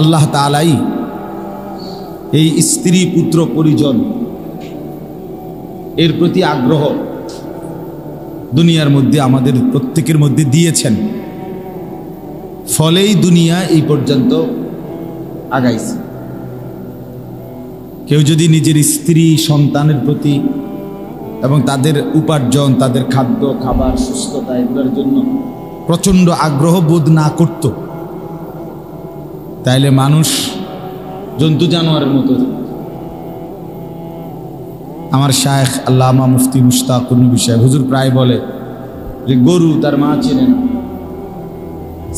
আল্লাহ তাআলাই এই স্ত্রী পুত্র পরিজন এর প্রতি আগ্রহ দুনিয়ার মধ্যে আমাদের প্রত্যেকের মধ্যে দিয়েছেন, ফলেই দুনিয়া এই পর্যন্ত আগাইছে। কেউ যদি নিজের স্ত্রী সন্তানের প্রতি এবং তাদের উপার্জন, তাদের খাদ্য খাবার, সুস্থতা এগুলোর জন্য প্রচণ্ড আগ্রহ বোধ না করত, তাইলে মানুষ জন্তু জানোয়ারের মতো। আমার শায়েখ আল্লামা মুফতি মুশতাকুর নবী সাহেব হুজুর প্রায় বলে যে গরু তার মা চেনে না,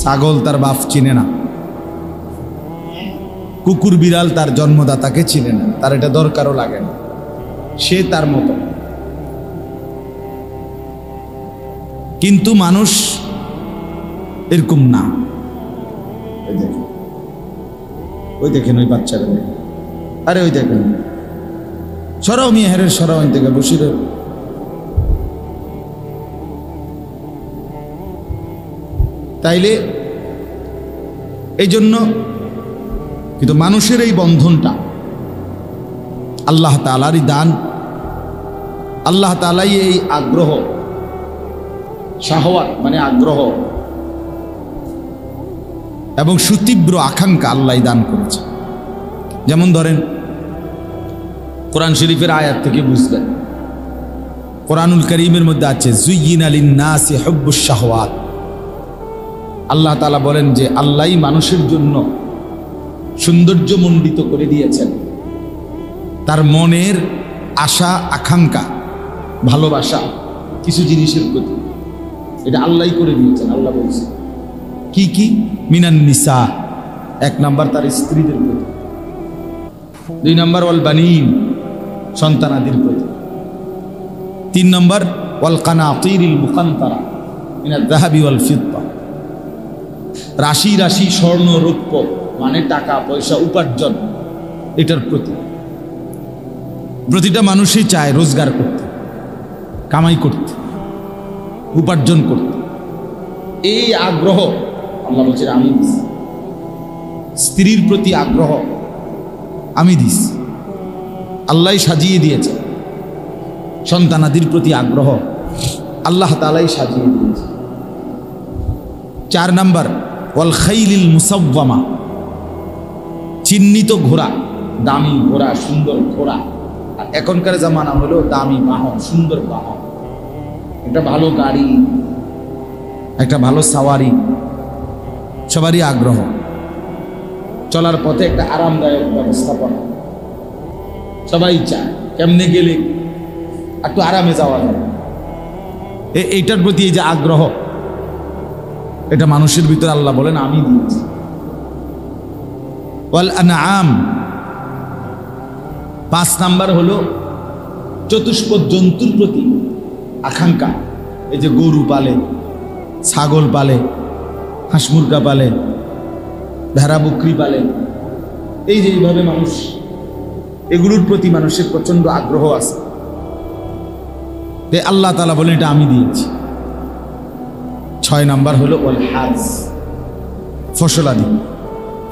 ছাগল তার বাপ চিনে না, কুকুর বিড়াল তার জন্মদাতাকে চিনে না, তার এটা দরকারও লাগে না, সে তার মতো। কিন্তু মানুষ এরকম না। ওই দেখেন ওই বাচ্চারা, আরে ওই দেখেন, সরাও মিয়া হেরের, সরাও থেকে বসির। তাইলে এই জন্য কিন্তু মানুষের এই বন্ধনটা আল্লাহ তাআলারই দান। আল্লাহ তাআলাই এই আগ্রহ, শাহওয়াত মানে আগ্রহ এবং সুতীব্র আকাঙ্ক্ষা আল্লাহ দান করেছে। যেমন ধরেন কোরআন শরীফের আয়াত থেকে বুঝবেন, কোরআনুল কারীমের মধ্যে আছে যুয়্যিনা লিন-নাসি হুব্বুশ শাহওয়াত। আল্লাহ তাআলা বলেন যে আল্লাহই মানুষের জন্য সৌন্দর্যমণ্ডিত করে দিয়েছেন তার মনের আশা আকাঙ্ক্ষা ভালোবাসা কিছু জিনিসের প্রতি, এটা আল্লাহই করে দিয়েছেন। আল্লাহ বলছে কি কি? মিনান নিসা, এক নাম্বার তার স্ত্রীদের প্রতি, দুই নাম্বার ওয়াল বানিন সন্তানাদির প্রতি, তিন নম্বর ওয়াল কানাতিরিল মুকান্তারা মিনাল যাহাবি ওয়াল ফিদ্দা, রাশি রাশি স্বর্ণ রৌপ্য মানে টাকা পয়সা উপার্জন, এটার প্রতি। প্রতিটা মানুষই চায় রোজগার করতে, কামাই করতে, উপার্জন করতে। এই আগ্রহ আল্লাহ বলছেন আমি দিছি। স্ত্রীর প্রতি আগ্রহ আমি দিছি, আল্লাহই সাজিয়ে দিয়েছে। সন্তানাদির প্রতি আগ্রহ আল্লাহ তাআলাই সাজিয়ে দিয়েছে। চার নাম্বার ওয়াল খাইলিল মুসাওয়ামা, চিহ্নিত ঘোড়া, দামি ঘোড়া, সুন্দর ঘোড়া। আর এখনকার জামানা হলো দামি বাহন, সুন্দর বাহন, একটা ভালো গাড়ি, একটা ভালো সাওয়ারি, সবারই আগ্রহ। চলার পথে একটা আরামদায়ক ব্যবস্থাপনা সবাই চায়, কেমনে গেলে একটু আরামে যাওয়া যাবে, এইটার প্রতি এই যে আগ্রহ, এটা মানুষের ভিতরে আল্লাহ বলেন আমি দিয়েছি। ওয়াল আনআম, পাঁচ নাম্বার হলো চতুষ্পদ জন্তুর প্রতি আকাঙ্ক্ষা। এই যে গরু পালে, ছাগল পালে, হাঁস মুরগা পালে, ভেড়া বকরি পালে, এই যে এইভাবে মানুষ, এগুলোর প্রতি মানুষের প্রচন্ড আগ্রহ আছে। আল্লাহ তাআলা বলেন এটা আমি দিয়েছি। ছয় নাম্বার হলো ওয়াল হাজ, ফসলাদি,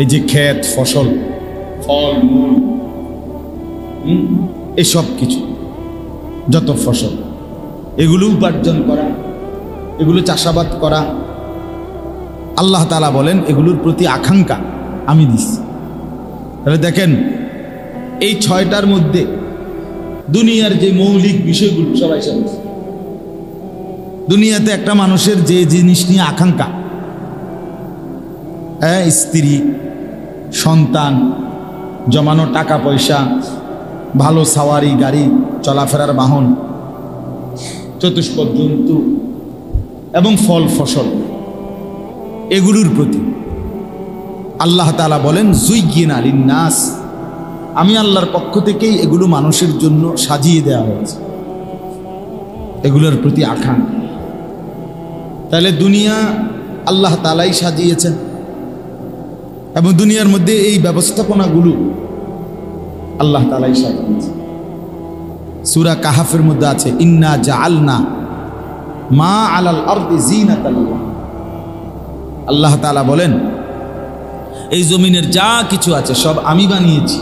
এই যে ক্ষেত ফসল, ফল মূল, এসব কিছু যত ফসল, এগুলো উপার্জন করা, এগুলো চাষাবাদ করা, আল্লাহ তাআলা বলেন এগুলোর প্রতি আকাঙ্ক্ষা আমি দিচ্ছি। তাহলে দেখেন এই ছয়টার মধ্যে দুনিয়ার যে মৌলিক বিষয়গুলো সবাই জানছে। দুনিয়াতে একটা মানুষের যে জিনিস নিয়ে আকাঙ্ক্ষা, স্ত্রী, সন্তান, জমানো টাকা পয়সা, ভালো সাওয়ারি গাড়ি, চলাফেরার বাহন, চতুষ্পদ জন্তু এবং ফল ফসল, এগুলোর প্রতি আল্লাহ তাআলা বলেন যুয়্যিনা লিন-নাস, আমি আল্লাহর পক্ষ থেকেই এগুলো মানুষের জন্য সাজিয়ে দেওয়া হয়েছে, এগুলোর প্রতি আকাঙ্ক্ষা। তাহলে দুনিয়া আল্লাহ তাআলাই সাজিয়েছেন এবং দুনিয়ার মধ্যে এই ব্যবস্থাপনাগুলো আল্লাহ তাআলাই সাজিয়েছেন। সূরা কাহাফের মধ্যে আছে ইন্না জাআলনা মা আলাল আরদি জিনাতাল, আল্লাহ তাআলা বলেন এই জমিনের যা কিছু আছে সব আমি বানিয়েছি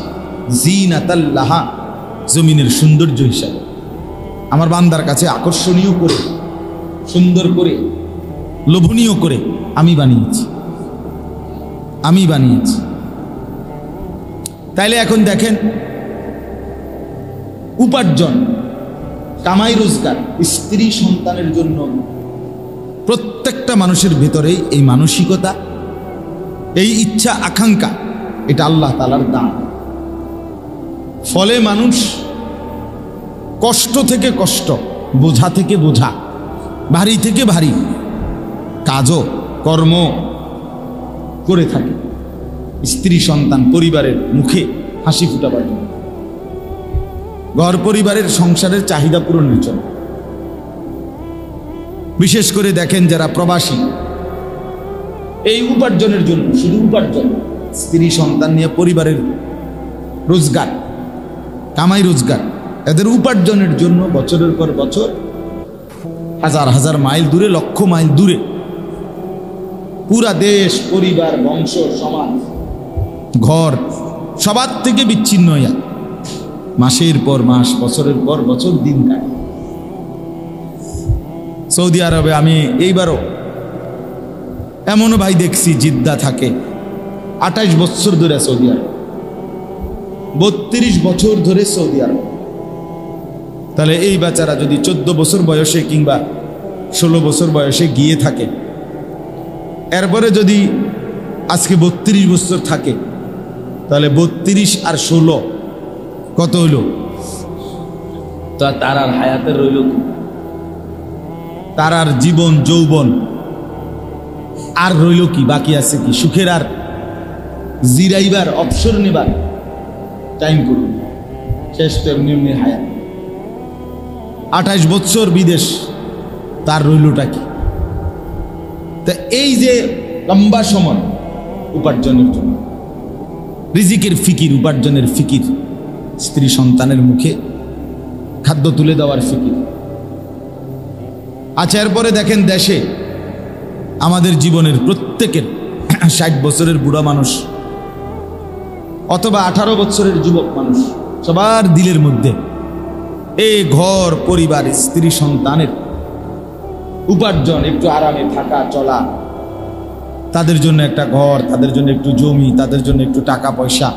জিনাতাল্লাহা, জমিনের সৌন্দর্য হিসাবে আমার বান্দার কাছে আকর্ষণীয় করে, সুন্দর করে, লোভনীয় করে আমি বানিয়েছি, আমি বানিয়েছি। তাইলে এখন দেখেন, উপার্জন, কামাই রোজগার, স্ত্রী সন্তানের জন্য প্রত্যেকটা মানুষের ভেতরেই এই মানসিকতা, এই ইচ্ছা আকাঙ্ক্ষা, এটা আল্লাহ তাআলার দান। ফলে মানুষ কষ্ট থেকে কষ্ট, বোঝা থেকে বোঝা, ভারী থেকে ভারী কাজও কর্ম করে থাকে স্ত্রী সন্তান পরিবারের মুখে হাসি ফুটাবার জন্য, ঘর পরিবারের সংসারের চাহিদা পূরণের জন্য। বিশেষ করে দেখেন যারা প্রবাসী, এই উপার্জনের জন্য, শুধু উপার্জন, স্ত্রী সন্তান নিয়ে পরিবারের রোজগার, কামাই রোজগার, এদের উপার্জনের জন্য বছরের পর বছর হাজার হাজার মাইল দূরে, লক্ষ মাইল দূরে, পুরা দেশ, পরিবার, বংশ, সমাজ, ঘর সবার থেকে বিচ্ছিন্ন হইয়া মাসের পর মাস, বছরের পর বছর দিন কাটে। সৌদি আরবে আমি এইবারও এমনও ভাই দেখছি, জিদ্দা থাকে 28 বছর ধরে সৌদি আরব, 32 বছর ধরে সৌদি আরব। তাহলে এই বাচ্চারা যদি 14 বছর বয়সে কিংবা 16 বছর বয়সে গিয়ে থাকে, এরপরে যদি আজকে 32 বছর থাকে, তাহলে 32 আর 16 কত হইল? তা তার আর হায়াতের রইল কি? তার আর জীবন যৌবন আর রইল কি? বাকি আছে কি? সুখের আর জিরাইবার, অবসর নেবার টাইম করুন, শেষ তো এমনি এমনি হায়াত। 28 বছর বিদেশ, তার রইলটা কি? তা এই যে লম্বা সময় উপার্জনের জন্য, রিজিকের ফিকির, উপার্জনের ফিকির, স্ত্রী সন্তানের মুখে খাদ্য তুলে দেওয়ার ফিকির। আচ্ছা, এরপরে দেখেন দেশে আমাদের জীবনের প্রত্যেকের 60 বছরের বুড়া মানুষ অথবা 18 বছরের যুবক মানুষ, সবার দিলের মধ্যে এই ঘর পরিবার, স্ত্রী সন্তানের উপার্জন, একটু আরামে থাকা চলা, তাদের জন্য একটা ঘর, তাদের জন্য একটু জমি, তাদের জন্য একটু টাকা পয়সা,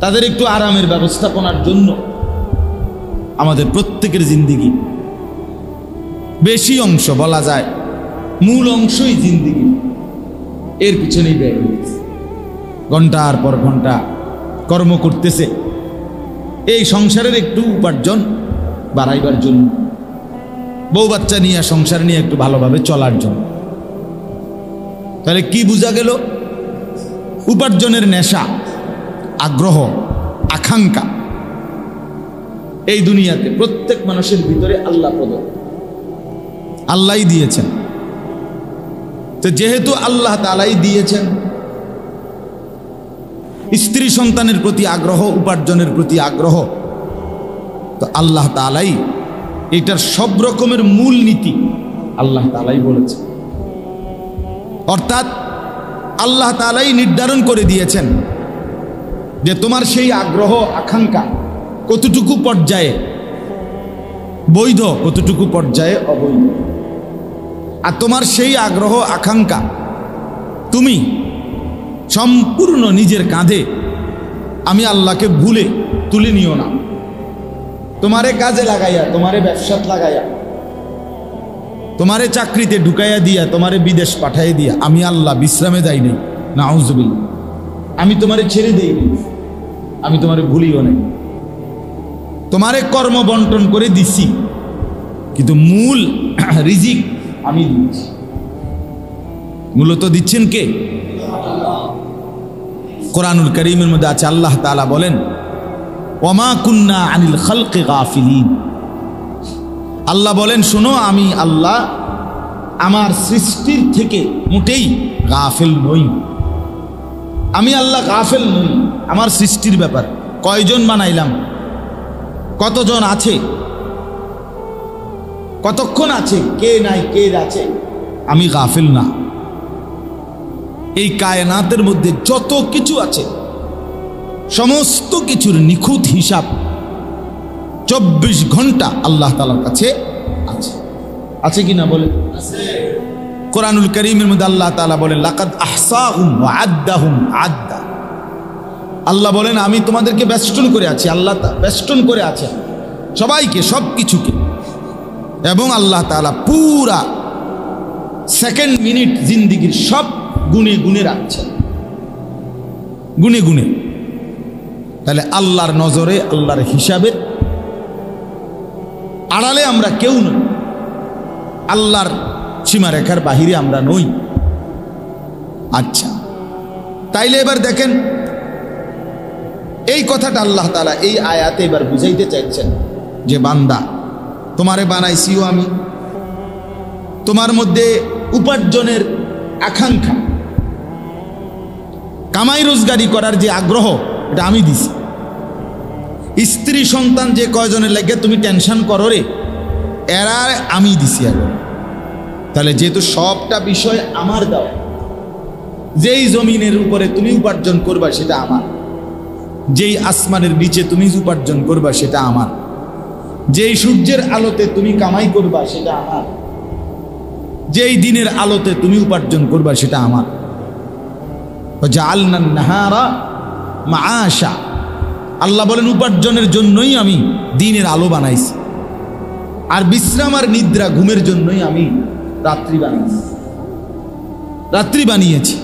তাদের একটু আরামের ব্যবস্থাপনার জন্য আমাদের প্রত্যেকের জিন্দিগি বেশি অংশ, বলা যায় মূল অংশই জিন্দিগি এর পিছনেই ব্যয় হয়েছে। ঘন্টার পর ঘন্টা কর্ম করতেছে এই সংসারের একটু উপার্জন বাড়াইবার জন্য, বউ বাচ্চা নিয়ে, সংসার নিয়ে একটু ভালোভাবে চলার জন্য। তাহলে কি বোঝা গেল? উপার্জনের নেশা, আগ্রহ, আকাঙ্ক্ষা এই দুনিয়াতে প্রত্যেক মানুষের ভিতরে আল্লাহ প্রদত্ত, আল্লাহই দিয়েছেন। তো যেহেতু আল্লাহ তাআলাই দিয়েছেন, স্ত্রী সন্তানের প্রতি আগ্রহ, উপার্জনের প্রতি আগ্রহ, তো আল্লাহ তাআলাই এটার সব রকমের মূল নীতি আল্লাহ তাআলাই বলেছেন। অর্থাৎ আল্লাহ তাআলাই নির্ধারণ করে দিয়েছেন যে তোমার সেই আগ্রহ, আকাঙ্ক্ষা কতটুকু পর্যায়ে বৈধ, কতটুকু পর্যায়ে অবৈধ। আর তোমার সেই আগ্রহ, আকাঙ্ক্ষা তুমি সম্পূর্ণ নিজের কাঁধে, আমি আল্লাহকে ভুলে তুলে নিও না। তোমারে কাজে লাগাইয়া, তোমারে ব্যবসাত লাগাইয়া, তোমারে চাকরিতে ঢুকাইয়া দিয়া, তোমারে বিদেশ পাঠাইয়া দিয়া আমি আল্লাহ বিশ্রামে যাই নাই, নাউজুবিল্লাহ। আমি তোমারে ছেড়ে দেইনি, আমি তোমারে ভুলিও নাই। তোমারে কর্ম বন্টন করে দিছি, কিন্তু মূল রিজিক আমি দিচ্ছি। মূলত দিচ্ছেন কে? কোরআনুল কারীমের মধ্যে আছে, আল্লাহ তাআলা বলেন, ওয়ামা কুন্না আনিল খালকি গাফিলিন। আল্লাহ বলেন, শোনো, আমি আল্লাহ আমার সৃষ্টির থেকে মোটেই গাফিল নই। আমি আল্লাহ গাফিল নই আমার সৃষ্টির ব্যাপার। কয়জন বানাইলাম, কতজন আছে, কতক্ষণ আছে, কে নাই, কে আছে, আমি গাফিল না। এই কায়নাতের মধ্যে যত কিছু আছে সমস্ত কিছুর নিখুঁত হিসাব 24 ঘন্টা আল্লাহ তাআলার কাছে আছে। আছে কিনা বলে? কোরআনুল কারীমের মধ্যে আল্লাহ তাআলা বলেন লাকাদ আহসাহুম ওয়া আদ্দাহুম আদ্দা। আল্লাহ বলেন আমি তোমাদেরকে বেষ্টন করে আছি। আল্লাহ বেষ্টন করে আছেন সবাইকে, সব কিছুকে, এবং আল্লাহ তাআলা পুরা সেকেন্ড মিনিট জিন্দিগির সব গুণে গুণে রাখছেন, গুণে গুণে। তাহলে আল্লাহর নজরে, আল্লাহর হিসাবে আড়ালে আমরা কেউ নই, আল্লাহর সীমারেখার বাহিরে আমরা নই। আচ্ছা, তাইলে এবার দেখেন এই কথাটা আল্লাহ তাআলা এই আয়াতে এবার বুঝাইতে চাইছেন যে বান্দা, তোমারে বানাইছিও আমি, তোমার মধ্যে উপার্জনের আকাঙ্ক্ষা, কামাই রোজগারি করার যে আগ্রহ, এটা আমি দিছি। স্ত্রী সন্তান যে কয়জনের লাগে তুমি টেনশন করো রে, এরা আমি দিছি আগে। তাহলে যেহেতু সবটা বিষয় আমার দাও, যেই জমিনের উপরে তুমি উপার্জন করবা সেটা আমার, যেই আসমানের নিচে তুমি উপার্জন করবা সেটা আমার, যেই সূর্যের আলোতে তুমি কামাই করবা সেটা আমার, যেই দিনের আলোতে তুমি উপার্জন করবা সেটা আমার। জাআলনান নাহারা মাআশা, আল্লাহ বলেন উপার্জনের জন্যই আমি দিনের আলো বানাইছি, আর বিশ্রাম আর নিদ্রা ঘুমের জন্যই আমি রাত্রি বানিয়েছি, রাত্রি বানিয়েছি।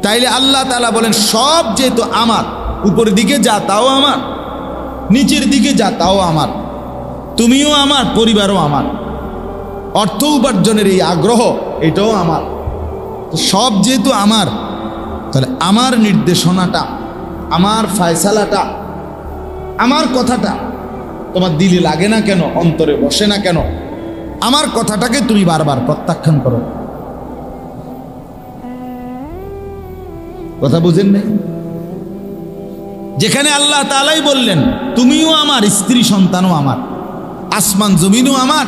তাইলে আল্লাহ তাআলা বলেন সব যেহেতু আমার, উপরের দিকে যা তাও আমার, নিচের দিকে যা তাও আমার, তুমিও আমার, পরিবারও আমার, অর্থ উপার্জনের এই আগ্রহ এটাও আমার। তো সব যেহেতু আমার, তাহলে আমার নির্দেশনাটা, আমার ফয়সালাটা, আমার কথাটা তোমার দিলে লাগে না কেন, অন্তরে বসে না কেন? আমার কথাটাকে তুমি বারবার প্রত্যাখ্যান করো। কথা বুঝেন নাই? যেখানে আল্লাহ তাআলাই বললেন তুমিও আমার, স্ত্রী সন্তানও আমার, আসমান জমিনও আমার,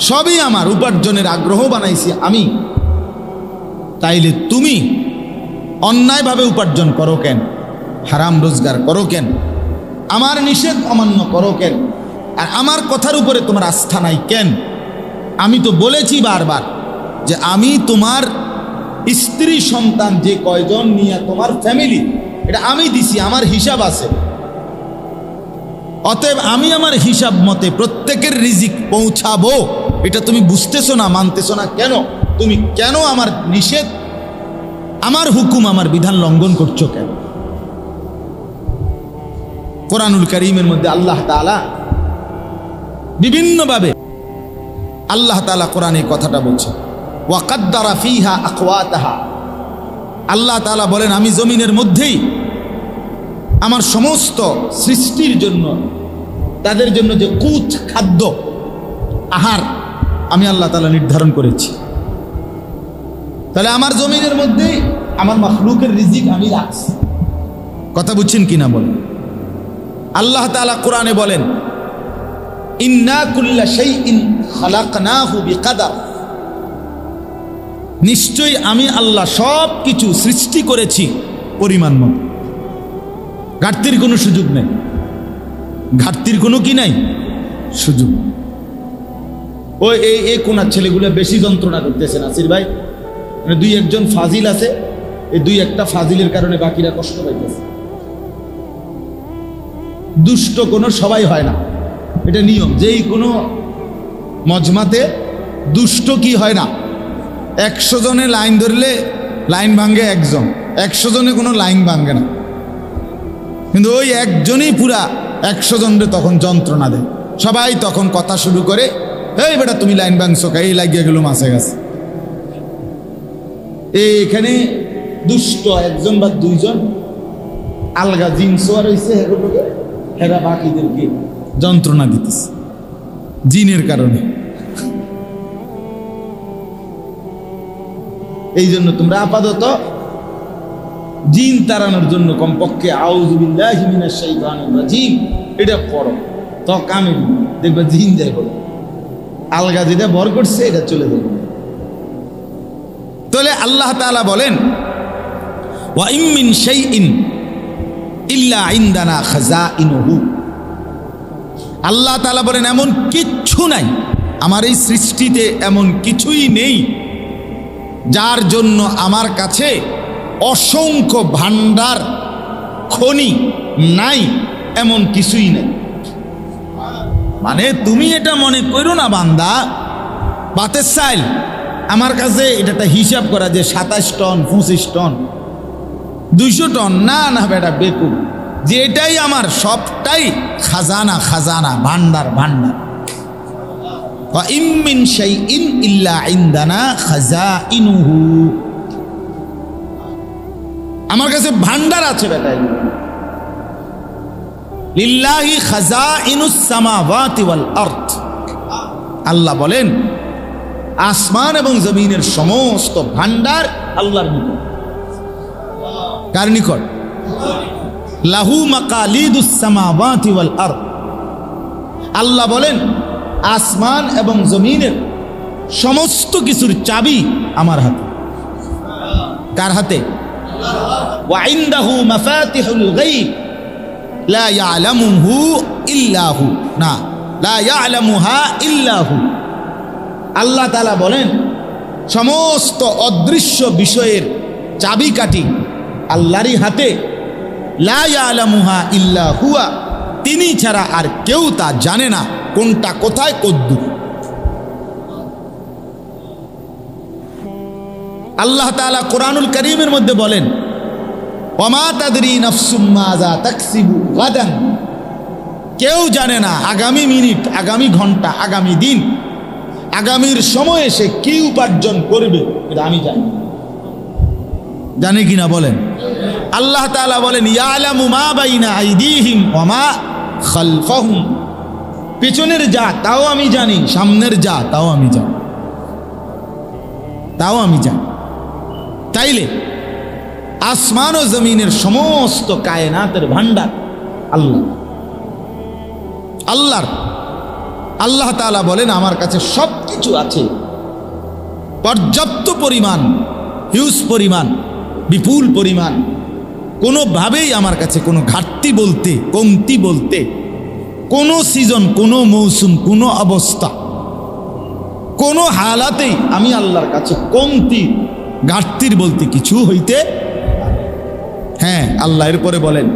সবই আমার, উপার্জনের আগ্রহ বানাইছি আমি। তাইলে তুমি অন্যায়ভাবে উপার্জন করো কেন? হারাম রোজগার করো কেন? আমার নিষেধ অমান্য করো কেন? আর আমার কথার উপরে তোমার আস্থা নাই কেন? আমি তো বলেছি বারবার যে আমি তোমার স্ত্রী সন্তান যে কয়জন নিয়ে তোমার ফ্যামিলি, এটা আমি দিছি, আমার হিসাব আছে। অতএব আমি আমার হিসাব মতে প্রত্যেকের রিজিক পৌঁছাবো। এটা তুমি বুঝতেছো না, মানতেছো না কেন? তুমি কেন আমার নিষেধ, আমার হুকুম, আমার বিধান লঙ্ঘন করছো কেন? কোরআনুল কারীমের মধ্যে আল্লাহ তাআলা বিভিন্নভাবে আল্লাহ তাআলা কোরআনে কথাটা বলছে, ওয়া কাদ্দারা ফীহা আকওয়াতাহা। আল্লাহ তাআলা বলেন আমি জমিনের মধ্যেই আমার সমস্ত সৃষ্টির জন্য, তাদের জন্য যে কুত, খাদ্য, আহার আমি আল্লাহ তাআলা নির্ধারণ করেছি। তাহলে আমার জমিনের মধ্যেই আমার মাখলুকের রিজিক আমি রাখছি। কথা বুঝছেন কিনা বলেন? আল্লাহ তাআলা কোরআনে বলেন ইন্না কুল্লা শাইইন খালাকনাহু বিকাদার, নিশ্চয়ই আমি আল্লাহ সব কিছু সৃষ্টি করেছি পরিমাণ মতো। ঘাটতির কোনো সুযোগ নেই, ঘাটতির কোনো কি নাই সুযোগ। ওই এই কোনার ছেলেগুলো বেশি যন্ত্রণা করতেছে নাসির ভাই, মানে দুই একজন ফাজিল আছে, এই দুই একটা ফাজিলের কারণে বাকিরা কষ্ট পাইতেছে। দুষ্ট কোনো সবাই হয় না, এটা নিয়ম। যেই কোনো মজমাতে দুষ্ট কি হয় না, 100 জনে লাইন ধরলে লাইন ভাঙ্গে একজন, 100 জনে কোনো লাইন ভাঙ্গে না, কিন্তু ওই একজনই পুরা 100 জনরে তখন যন্ত্রণা দেয়। সবাই তখন কথা শুরু করে, এই বেটা তুমি লাইন ভাঙছো, এই লাগিয়ে গেল মাছে গেছে। এখানে দুষ্ট একজন বা দুইজন আলগা জিনসোয়ার হয়েছে, হেরা বাকিদেরকে যন্ত্রণা দিতেছে জিনের কারণে। এই জন্য তোমরা আপাতত জিন তাড়ানোর জন্য কমপক্ষে আউযু বিল্লাহি মিনাশ শাইতানির রাজিম এটা পড়ো, তো কামে দেখবে জিন যাই বলো, আলগা যেটা বর করছে এটা চলে যাবে। তাহলে আল্লাহ তাআলা বলেন ওয়া ইম মিন শাইইন ইল্লা ইনদানা খাযাইনুহু, আল্লাহ তাআলা বলেন এমন কিচ্ছু নাই, আমার এই সৃষ্টিতে এমন কিছুই নেই যার জন্য আমার কাছে অসংখ্য ভান্ডার খনি নাই, এমন কিছুই নেই। মানে তুমি এটা মনে করো না বান্দা বাতের চাইল আমার কাছে এটা হিসাব করা যে 27 টন 25 টন 200 টন, না না বেটা বেকুব, যে এটাই আমার সবটাই খাজানা খাজানা ভান্ডার ভান্ডার। ওয়া ইম মিন শাইইন ইল্লা ইনদানা খাযাইনুহু, আমার কাছে ভান্ডার আছে বেটা। লিল্লাহি খাযাইনুস সামাওয়াতি ওয়াল আরদ, আল্লাহ বলেন আসমান এবং জমিনের সমস্ত ভান্ডার আল্লাহর নিকট। কার নিকট? লাহু মাকালিদুস সামাওয়াতি ওয়াল আরদ, আল্লাহ বলেন আসমান এবং জমিনের সমস্ত কিছুর চাবি আমার হাতে। কার হাতে? ওয়া ইনদাহু মাফাতিহুল গায়ব লা ইয়ালামুহু ইল্লা হু, না লা ইয়ালামুহা ইল্লা হু, আল্লাহ তাআলা বলেন সমস্ত অদৃশ্য বিষয়ের চাবিকাঠি আল্লাহরই হাতে। লা ইয়ালামুহা ইল্লা হুয়া, তিনি ছাড়া আর কেউ তা জানে না কোনটা কোথায় কদ্দুর। আল্লাহ তাআলা কোরআনুল কারীমের মধ্যে বলেন ওয়ামা তাদরি নাফসুম মাযা তাকসিবু গাদান, কেউ জানে না আগামী মিনিট, আগামী ঘন্টা, আগামী দিন, আগামীর সময়ে সে কি উপার্জন করবে এটা আমি জানি। জানে কিনা বলেন? আল্লাহ তাআলা বলেন ইয়ালামু মা বাইনা আইদিহিম ওয়া মা খালফাহুম, পিছনের যা তাও আমি জানি, সামনের যা তাও আমি জানি, তাও আমি জানি। তাইলে আসমান ও জমিনের সমস্ত কায়নাতের ভান্ডার আল্লাহ, আল্লাহর। আল্লাহ তাআলা বলেন আমার কাছে সব কিছু আছে, পর্যাপ্ত পরিমাণ, হিউজ পরিমাণ, বিপুল পরিমাণ, কোনোভাবেই আমার কাছে কোনো ঘাটতি বলতে, কমতি বলতে, কোনো সিজন, কোনো মৌসুম, কোনো অবস্থা, কোনো হালাতেই আমি আল্লাহর কাছে কমতি ঘাটতির বলতে কিছু হইতে। হ্যাঁ, আল্লাহ এরপরে বলেন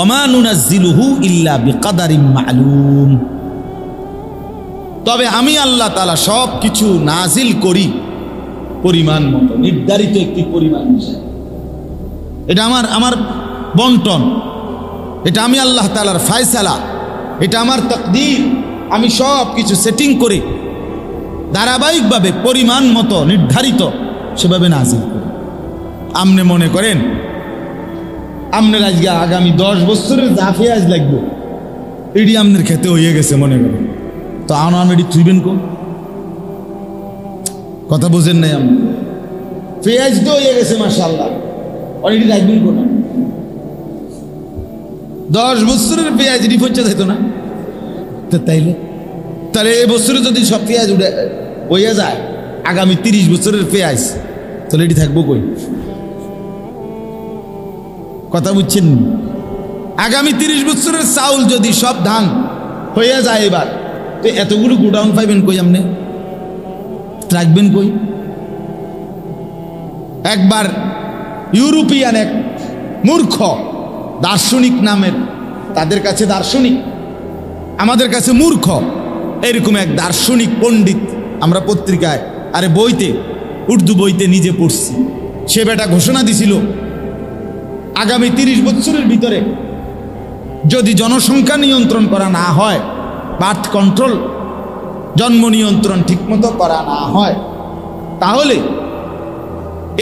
ওমা নুনাজ্জিলুহু ইল্লা বিকাদারিম মা'লুম, তবে আমি আল্লাহ তাআলা সব কিছু নাজিল করি পরিমাণ মতো, নির্ধারিত একটি পরিমাণ অনুসারে। এটা আমার বন্টন, এটা আমি আল্লাহ তাআলার ফয়সালা, এটা আমার তাকদীর। আমি সব কিছু সেটিং করে ধারাবাহিকভাবে পরিমাণ মতো নির্ধারিত সেভাবে নাজিল করি। আপনি মনে করেন আপনার আজকে আগামী 10 বছরের যা পেঁয়াজ লাগবে এটি আপনার খেতে হয়ে গেছে মনে করেন, তো এটি থুইবেন কোন? কথা বোঝেন নাই? আপনি পেঁয়াজ তো হয়ে গেছে মাশাআল্লাহ, আর এটি রাখবেন কোন? 10 বছরের পেঁয়াজ এটি পচা যেত না? তো তাহলে এই বছরে যদি সব পেঁয়াজ উঠে হয়ে যায়, আগামী 30 বছরের পেঁয়াজ, তাহলে এটি থাকবো কই? কথা বুঝছেন? আগামী 30 বছরের চাউল যদি সব ধান হয়ে যায় এবার, তো এতগুলো গোডাউন পাইবেন কই? আপনি রাখবেন কই? একবার ইউরোপিয়ান এক মূর্খ দার্শনিক নামের, তাদের কাছে দার্শনিক, আমাদের কাছে মূর্খ, এরকম এক দার্শনিক পণ্ডিত আমরা পত্রিকায় আরে বইতে, উর্দু বইতে নিজে পড়ছি, সে বেটা ঘোষণা দিছিল আগামী 30 বছরের ভিতরে যদি জনসংখ্যা নিয়ন্ত্রণ করা না হয়, বার্থ কন্ট্রোল, জন্ম নিয়ন্ত্রণ ঠিকমতো করা না হয়, তাহলে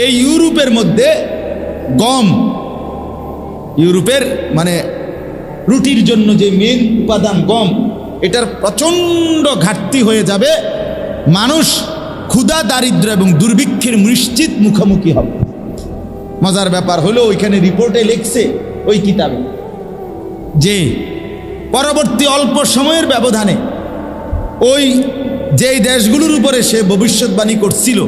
এই ইউরোপের মধ্যে গম, ইউরোপের মানে রুটির জন্য যে মেন উপাদান গম, এটার প্রচণ্ড ঘাটতি হয়ে যাবে, মানুষ ক্ষুধা, দারিদ্র্য এবং দুর্ভিক্ষের নিশ্চিত মুখোমুখি হবে। মজার ব্যাপার হলো ওইখানে রিপোর্টে লিখছে ওই কিতাবে যে পরবর্তী অল্প সময়ের ব্যবধানে ওই যেই দেশগুলোর উপরে সে ভবিষ্যৎবাণী করছিল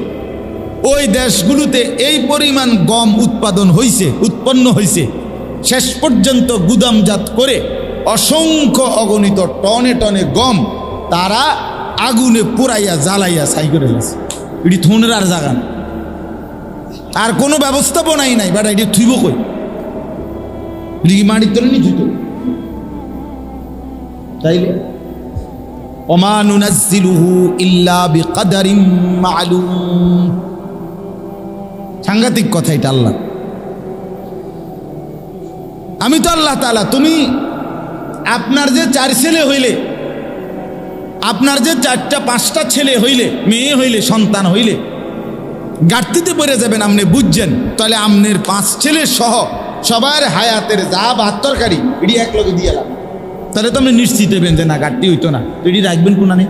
ওই দেশগুলোতে এই পরিমাণ গম উৎপন্ন হয়েছে, শেষ পর্যন্ত গুদামজাত করে অসংখ্য অগণিত টনে টনে গম তারা আগুনে পুরাইয়া জ্বালাইয়া ছাই করে গেছে। এটি থনের আর জায়গা না, আর কোনো ব্যবস্থাপনাই নাই। বাট এটি থুইব কই? এটি কি মাটির তলে নি থুইত? তাইলে ওমা নুনাজ্জিলুহু ইল্লা বিকদারিম মা'লুম। সাংঘাতিক কথা এটা। আল্লাহ, আমি তো আল্লাহ তাআলা। তুমি আপনার যে 4 ছেলে হইলে, আপনার যে 4টা 5টা ছেলে হইলে, মেয়ে হইলে, সন্তান হইলে ঘাটতিতে পড়ে যাবেন, আপনি বুঝছেন। তাহলে আমনের 5 ছেলে সহ সবার হায়াতের যা 72 তরকারি এটি এক লগে দিয়ে এলাম, তাহলে তো আপনি নিশ্চিত হবেন যে না ঘাটতি হইতো না। এটি রাখবেন কোনানে?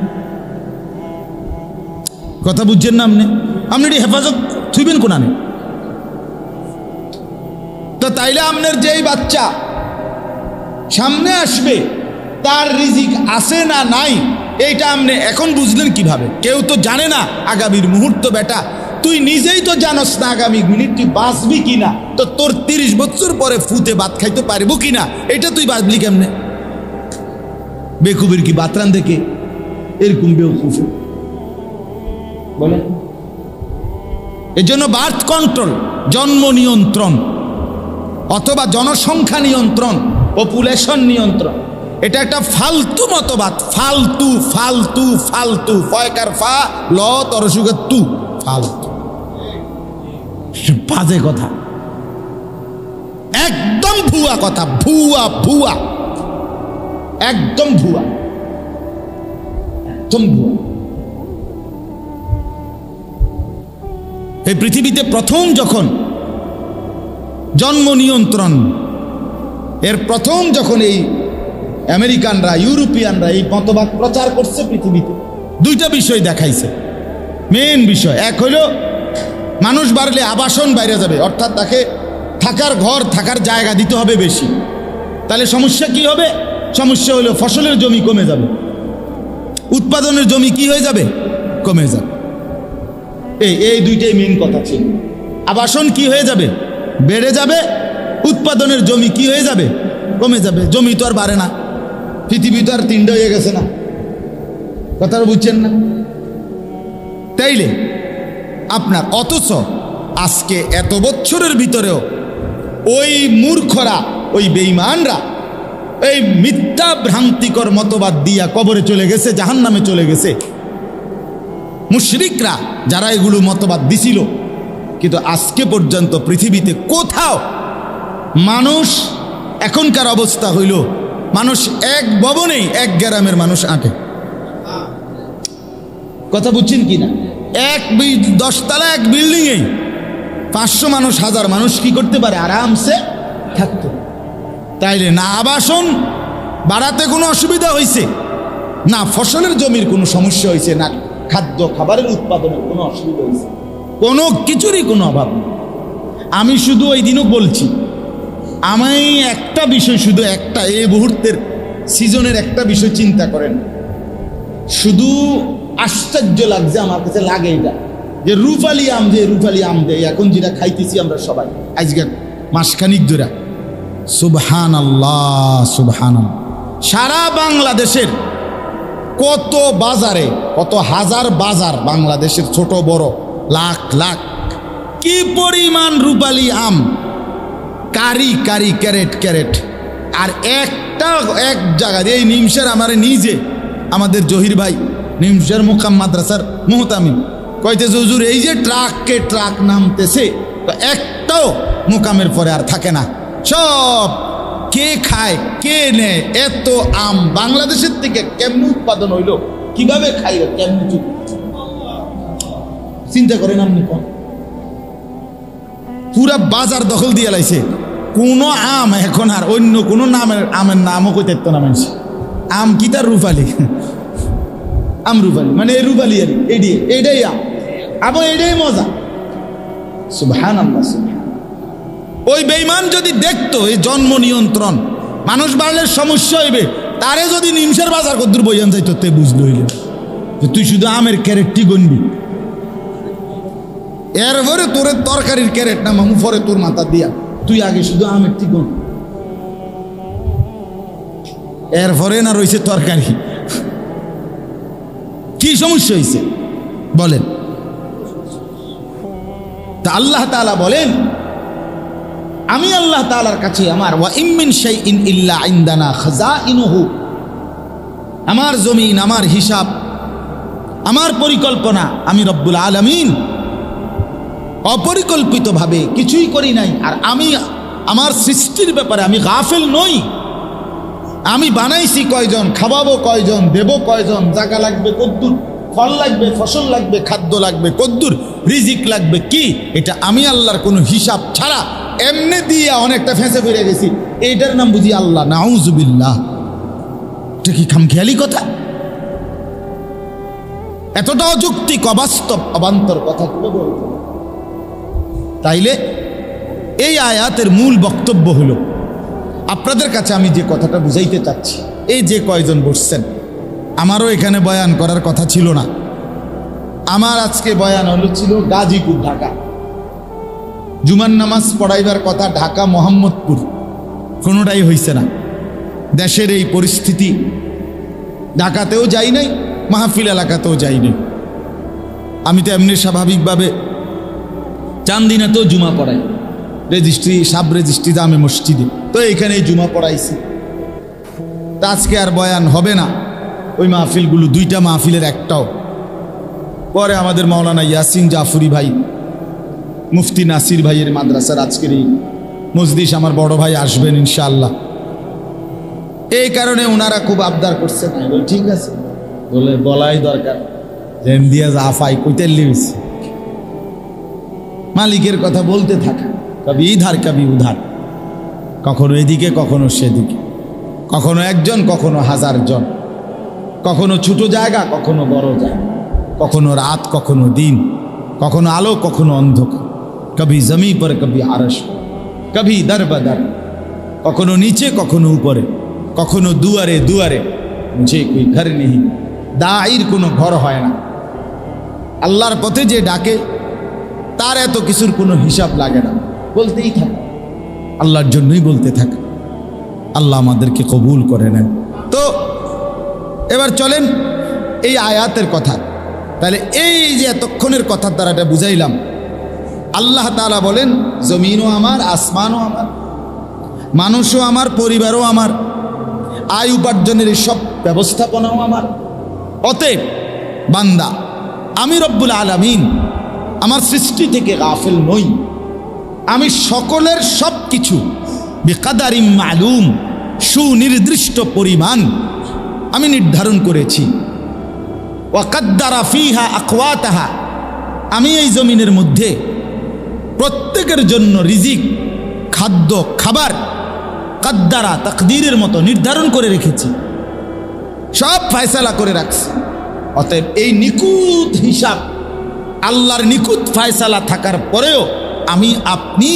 কথা বুঝছেন না? আপনি এটি হেফাজত থুইবেন কোনানে? তো তাইলে আপনার যেই বাচ্চা সামনে আসবে তার রিজিক আছে না নাই এইটা আপনি এখন বুঝলেন কিভাবে? কেউ তো জানে না আগামীর মুহূর্ত। বেটা, তুই নিজেই তো জানস না আগামী মিনিট তুই বাঁচবি কিনা, তো তোর 30 বছর পরে ফুতে ভাত খাইতে পারবো কিনা এটা তুই বাঁচবি কেমনে? বেকুবের কি বাতরান দেখে এরকম বেকুফ বলেন? এর জন্য বার্থ কন্ট্রোল, জন্ম নিয়ন্ত্রণ অথবা জনসংখ্যা নিয়ন্ত্রণ, পপুলেশন নিয়ন্ত্রণ, এটা একটা ফালতু মতবাদ। ফালতু ফালতু ফালতু, ফয়কার ফা ল তরসুগের তু, ফালতু বাজে কথা, একদম ভুয়া কথা, ভুয়া ভুয়া, একদম ভুয়া, একদম ভুয়া। এই পৃথিবীতে প্রথম যখন জন্ম নিয়ন্ত্রণ এর প্রথম যখন এই আমেরিকানরা, ইউরোপিয়ানরা এই মতবাদ প্রচার করছে পৃথিবীতে, 2টা বিষয় দেখাইছে। মেন বিষয় এক হলো মানুষ বাড়লে আবাসন বাইরে যাবে, অর্থাৎ তাকে থাকার ঘর, থাকার জায়গা দিতে হবে বেশি। তাহলে সমস্যা কি হবে? সমস্যা হলো ফসলের জমি কমে যাবে, উৎপাদনের জমি কি হয়ে যাবে? কমে যাবে। এই 2টাই মেন কথা ছিল। আবাসন কি হয়ে যাবে? বেড়ে যাবে। উৎপাদনের জমি কি হয়ে যাবে? কমে যাবে। জমি তো আর বাড়ে না, পৃথিবী তো আর 3টা হয়ে গেছে না। কথাটা বুঝছেন না? তাইলে আপনার, অথচ আজকে এত বছরের ভিতরেও ওই মূর্খরা, ওই বেঈমানরা এই মিথ্যা ভ্রান্তিকর মতবাদ দিয়া কবরে চলে গেছে, জাহান্নামে চলে গেছে। মুশরিকরা যারা এগুলো মতবাদ দিছিল, কিন্তু আজকে পর্যন্ত পৃথিবীতে কোথাও মানুষ, এখনকার অবস্থা হইল মানুষ এক ভবনেই 1 গ্রামের মানুষ আঁটে। কথা বুঝছেন কি না? 10 তলা এক বিল্ডিংয়েই 500 মানুষ, 1000 মানুষ কি করতে পারে? আরামসে থাকতে। তাইলে না আবাসন বাড়াতে কোনো অসুবিধা হয়েছে, না ফসলের জমির কোনো সমস্যা হয়েছে, না খাদ্য খাবারের উৎপাদনের কোনো অসুবিধা হয়েছে, কোনো কিছুরই কোনো অভাব নেই। আমি শুধু ওই দিনও বলছি, আমি একটা বিষয়, শুধু একটা, এই মুহূর্তের সিজনের একটা বিষয় চিন্তা করেন। শুধু আশ্চর্য লাগছে আমার কাছে, লাগে এটা যে রূপালী আম, যে রূপালী আম দেয় এখন যেটা খাইতেছি আমরা সবাই আজকে মাসখানিক ধরে, সুবহানাল্লাহ সুবহানাল্লাহ। সারা বাংলাদেশের কত বাজারে, কত হাজার বাজার, বাংলাদেশের ছোট বড় লাখ লাখ কি পরিমাণ রূপালী আম, কারি কারি, ক্যারেট ক্যারেট। আর এক জায়গা এই নিমসের আমার নিজে, আমাদের জহির ভাই নিমসের মুকাম মাদ্রাসার মুহতামিম কইতেছে, হুজুর এই যে ট্রাককে ট্রাক নামতেছে, তো একটাও মুকামের পরে আর থাকে না, সব কে খায় কে নেয়? এত আম বাংলাদেশের থেকে কেমন উৎপাদন হইল, কিভাবে খাইল, কেমন চিন্তা করেন আপনি? পুরা বাজার দখল দিয়ে লাইছে। কোনো আম এখন আর অন্য কোনো নামের আমের নামও কই থাকতো না মানুষ। আম কি তার রূপালী? আম রূপালী মানে এই রূপালী আর এইটাই আম, আবার এটাই মজা। সুবহানাল্লাহ সুবহানাল্লাহ। ওই বেঈমান যদি দেখতো এই জন্ম নিয়ন্ত্রণ, মানুষ বাড়লে সমস্যা হইবে, তারে যদি নিমসের বাজার কদ্দুর বইয়ান যাইতো, তে বুঝলো হইলে যে তুই শুধু আমের ক্যারেটটি গণবি। এরপরে তোর তরকারির ক্যারেট না মামু পরে তোর মাথা দিয়া, তুই আগে শুধু আমের ঠিক এরপরে না রয়েছে তরকারি। কি সমস্যা হয়েছে বলেন? তা আল্লাহ তাআলা বলেন, আমি আল্লাহ তাআলার কাছে আমার ওয়া ইম মিন শাইইন ইল্লা ইনদানা খাযাইনুহু, আমার জমিন, আমার হিসাব, আমার পরিকল্পনা আমি রব্বুল আলামিন অপরিকল্পিতভাবে কিছুই করি নাই। আর আমি আমার সৃষ্টির ব্যাপারে আমি গাফেল নই। আমি বানাইছি কয়জন, খাওয়াবো কয়জন, দেব কয়জন, জায়গা লাগবে কদ্দুর, ফল লাগবে, ফসল লাগবে, খাদ্য লাগবে কদ্দুর, রিজিক লাগবে কি, এটা আমি আল্লাহর কোনো হিসাব ছাড়া এমনি দিয়া অনেকটা ফেঁসে ফিরে গেছি। এইটার নাম বুঝি আল্লাহ? নাউজুবিল্লাহ। এটা কি খামখেয়ালি কথা? এতটা অযৌক্তিক, অবাস্তব, অবান্তর কথা কি বলবো? তাইলে এই আয়াতের মূল বক্তব্য হলো, আপনাদের কাছে আমি যে কথাটা বুঝাইতে চাচ্ছি, এই যে কয়জন বসছেন, আমারও এখানে বয়ান করার কথা ছিল না। আমার আজকে বয়ান ছিল গাজীপুর, ঢাকা। জুমার নামাজ পড়াইবার কথা ঢাকা, মোহাম্মদপুর, কোনোটাই হইছে না। দেশের এই পরিস্থিতি, ঢাকাতেও যাই নাই, মাহফিল এলাকাতেও যাই নাই। আমি তো এমনি স্বাভাবিকভাবে চান্দিনাতেও জুমা পড়াই, রেজিস্ট্রি, সাব রেজিস্ট্রি জামে মসজিদে, তো এইখানেই জুমা পড়াইছি। তা আজকে আর বয়ান হবে না ওই মাহফিলগুলো, দুইটা মাহফিলের একটাও। পরে আমাদের মাওলানা ইয়াসিন জাফরি ভাই, মুফতি নাসির ভাইয়ের মাদ্রাসার আজকের এই মজলিস আমার বড় ভাই আসবেন ইনশাআল্লাহ। এই কারণে ওনারা খুব আবদার করছেন। আমি বলি ঠিক আছে, বলে বলাই দরকার, জেন দিয়া জাফাই কইতেল লিখছে, মালিকের কথা বলতে থাকা, কবি ইধার কবি উধার, কখনো এদিকে কখনো সেদিকে, কখনো একজন কখনো হাজার জন, কখনো ছোট জায়গা কখনো বড় জায়গা, কখনো রাত কখনো দিন, কখনো আলো কখনো অন্ধকার, কবি জমি পর কবি আরশ, কবি দর বদর, কখনো নিচে কখনো উপরে, কখনো দুয়ারে দুয়ারে, মুঝে কোই ঘর নেই। দাঈর কোনো ঘর হয় না। আল্লাহর পথে যে ডাকে তার এত কিছুর কোনো হিসাব লাগে না, বলতেই থাকে, আল্লাহর জন্যই বলতে থাকে। আল্লাহ আমাদেরকে কবুল করে নেন। তো এবার চলেন এই আয়াতের কথা। তাহলে এই যে এতক্ষণের কথার দ্বারা এটা বুঝাইলাম, আল্লাহ তাআলা বলেন জমিনও আমার, আসমানও আমার, মানুষও আমার, পরিবারও আমার, আয় উপার্জনের সব ব্যবস্থাপনাও আমার। অতএব বান্দা, আমি রব্বুল আলামিন আমার সৃষ্টি থেকে গাফিল নই। আমি সকলের সব কিছু বিকাদারিম মালুম, সুনির্দিষ্ট পরিমাণ আমি নির্ধারণ করেছি। ওয়াকাদ্দারা ফিহা আকওয়াতাহা, আমি এই জমিনের মধ্যে প্রত্যেকের জন্য রিজিক, খাদ্য, খাবার কাদ্দারা, তাকদীরের মতো নির্ধারণ করে রেখেছি, সব ফয়সালা করে রাখছি। অতএব এই নিখুঁত হিসাব, আল্লাহর নিখুঁত ফয়সালা থাকার পরেও আমি আপনি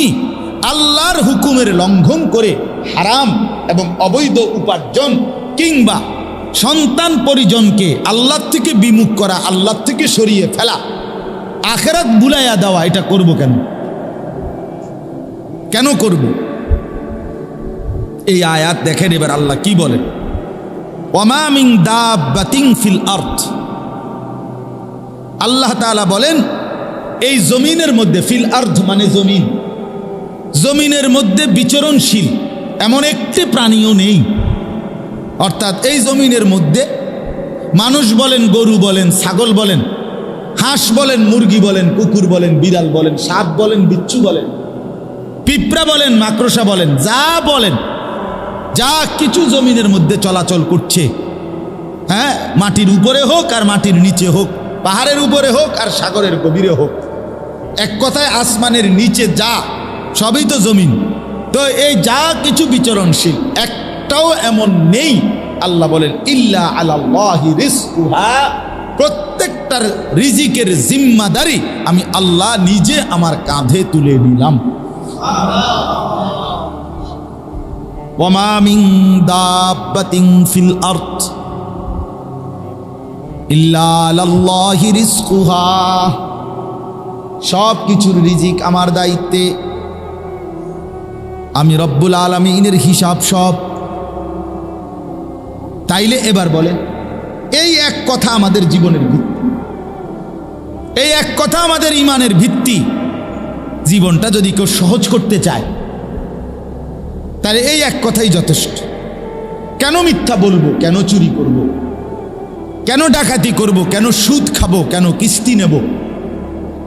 আল্লাহর হুকুমের লঙ্ঘন করে হারাম এবং অবৈধ উপার্জন কিংবা সন্তান পরিজনকে আল্লাহ থেকে বিমুখ করা, আল্লাহ থেকে সরিয়ে ফেলা, আখিরাত ভুলাইয়া দেওয়া, এটা করব কেন? কেন করব? এই আয়াত দেখেন এবার আল্লাহ কি বলেন, ওয়ামা মিন দাব্বাতিন ফিল আরদ। আল্লাহ তাআলা বলেন এই জমিনের মধ্যে, ফিল আরদ মানে জমিন, জমিনের মধ্যে বিচরণশীল এমন একটি প্রাণীও নেই। অর্থাৎ এই জমিনের মধ্যে মানুষ বলেন, গরু বলেন, ছাগল বলেন, হাঁস বলেন, মুরগি বলেন, কুকুর বলেন, বিড়াল বলেন, সাপ বলেন, বিচ্ছু বলেন, পিঁপড়া বলেন, মাকড়সা বলেন, যা বলেন, যা কিছু জমিনের মধ্যে চলাচল করছে, হ্যাঁ, মাটির উপরে হোক আর মাটির নিচে হোক, পাহাড়ের উপরে হোক আর সাগরের গভীরে হোক, এক কথায় আসমানের নিচে যা, সবই তো জমিন। তো এই যা কিছু বিচরণশীল একটাও এমন নেই, আল্লাহ বলেন ইল্লা আলাল্লাহি রিজকুহা, প্রত্যেকটার রিজিকের জিম্মাদারি আমি আল্লাহ নিজে আমার কাঁধে তুলে নিলাম। ওয়ামা মিন দাব্বাতিন ফিল আরদ ইল্লা আলাল্লাহি রিজকুহা, সব কিছুর রিজিক আমার দায়িত্বে, আমি রব্বুল আলামিনের হিসাব সব। তাইলে এবার বলেন, এই এক কথা আমাদের জীবনের ভিত্তি, এই এক কথা আমাদের ঈমানের ভিত্তি। জীবনটা যদি কেউ সহজ করতে চায় তাহলে এই এক কথাই যথেষ্ট। কেন মিথ্যা বলবো, কেন চুরি করব, কেন ডাকাতি করব, কেন সুদ খাবো, কেন কিস্তি নেব,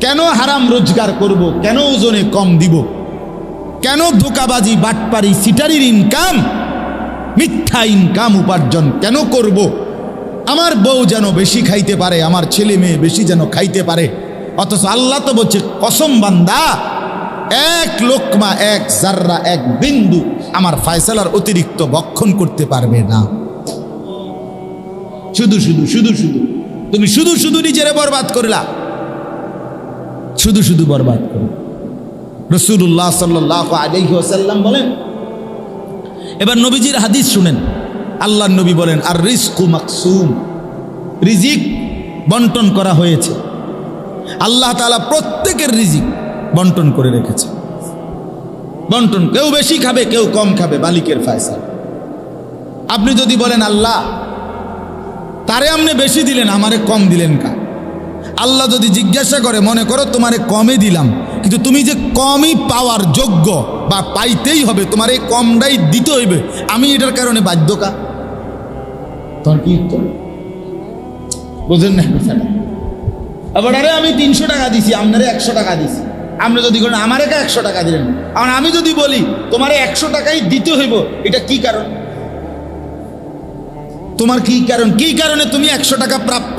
কেন হারাম রোজগার করব, কেন ওজনে কম দিব, কেন ধোঁকাবাজি, বাটপারি, সিটারির ইনকাম, মিথ্যা ইনকাম উপার্জন কেন করব? আমার বউ যেন বেশি খাইতে পারে, আমার ছেলে মেয়ে বেশি যেন খাইতে পারে। অথচ আল্লাহ তো বলছে, কসম বান্দা, এক লোকমা, এক জাররা, এক বিন্দু আমার ফয়সালার অতিরিক্ত ভক্ষণ করতে পারবে না। শুধু শুধু শুধু শুধু তুমি শুধু শুধু নিজেরে বরবাদ করলা, শুধু শুধু বরবাদ করো। রাসূলুল্লাহ সাল্লাল্লাহু আলাইহি ওয়াসাল্লাম বলেন, এবার নবীজির হাদিস শুনেন। আল্লাহর নবী বলেন, আর রিজকু মাকসুম, রিজিক বন্টন করা হয়েছে। আল্লাহ তাআলা প্রত্যেকের রিজিক বন্টন করে রেখেছে। বন্টন, কেউ বেশি খাবে, কেউ কম খাবে, মালিকের ফয়সালা। আপনি যদি বলেন, আল্লাহ তারে আপনি বেশি দিলেন, আমারে কম দিলেন কা? আল্লাহ যদি জিজ্ঞাসা করে, মনে করো তোমারে কমে দিলাম, কিন্তু তুমি যে কমই পাওয়ার যোগ্য বা পাইতেই হবে, তোমার এই কমটাই দিতে হইবে, আমি এটার কারণে বাধ্য কা? তোর কি উত্তর? বুঝেন না কথাটা? আবার আরে আমি 300 টাকা দিছি, আপনারে 100 টাকা দিছি। আপনি যদি করেন আমারে কা 100 টাকা দিলেন, আর আমি যদি বলি তোমারে 100 টাকাই দিতে হইব, এটা কি কারণ? তোমার কি কারণ? কি কারণে তুমি 100 টাকা প্রাপ্য?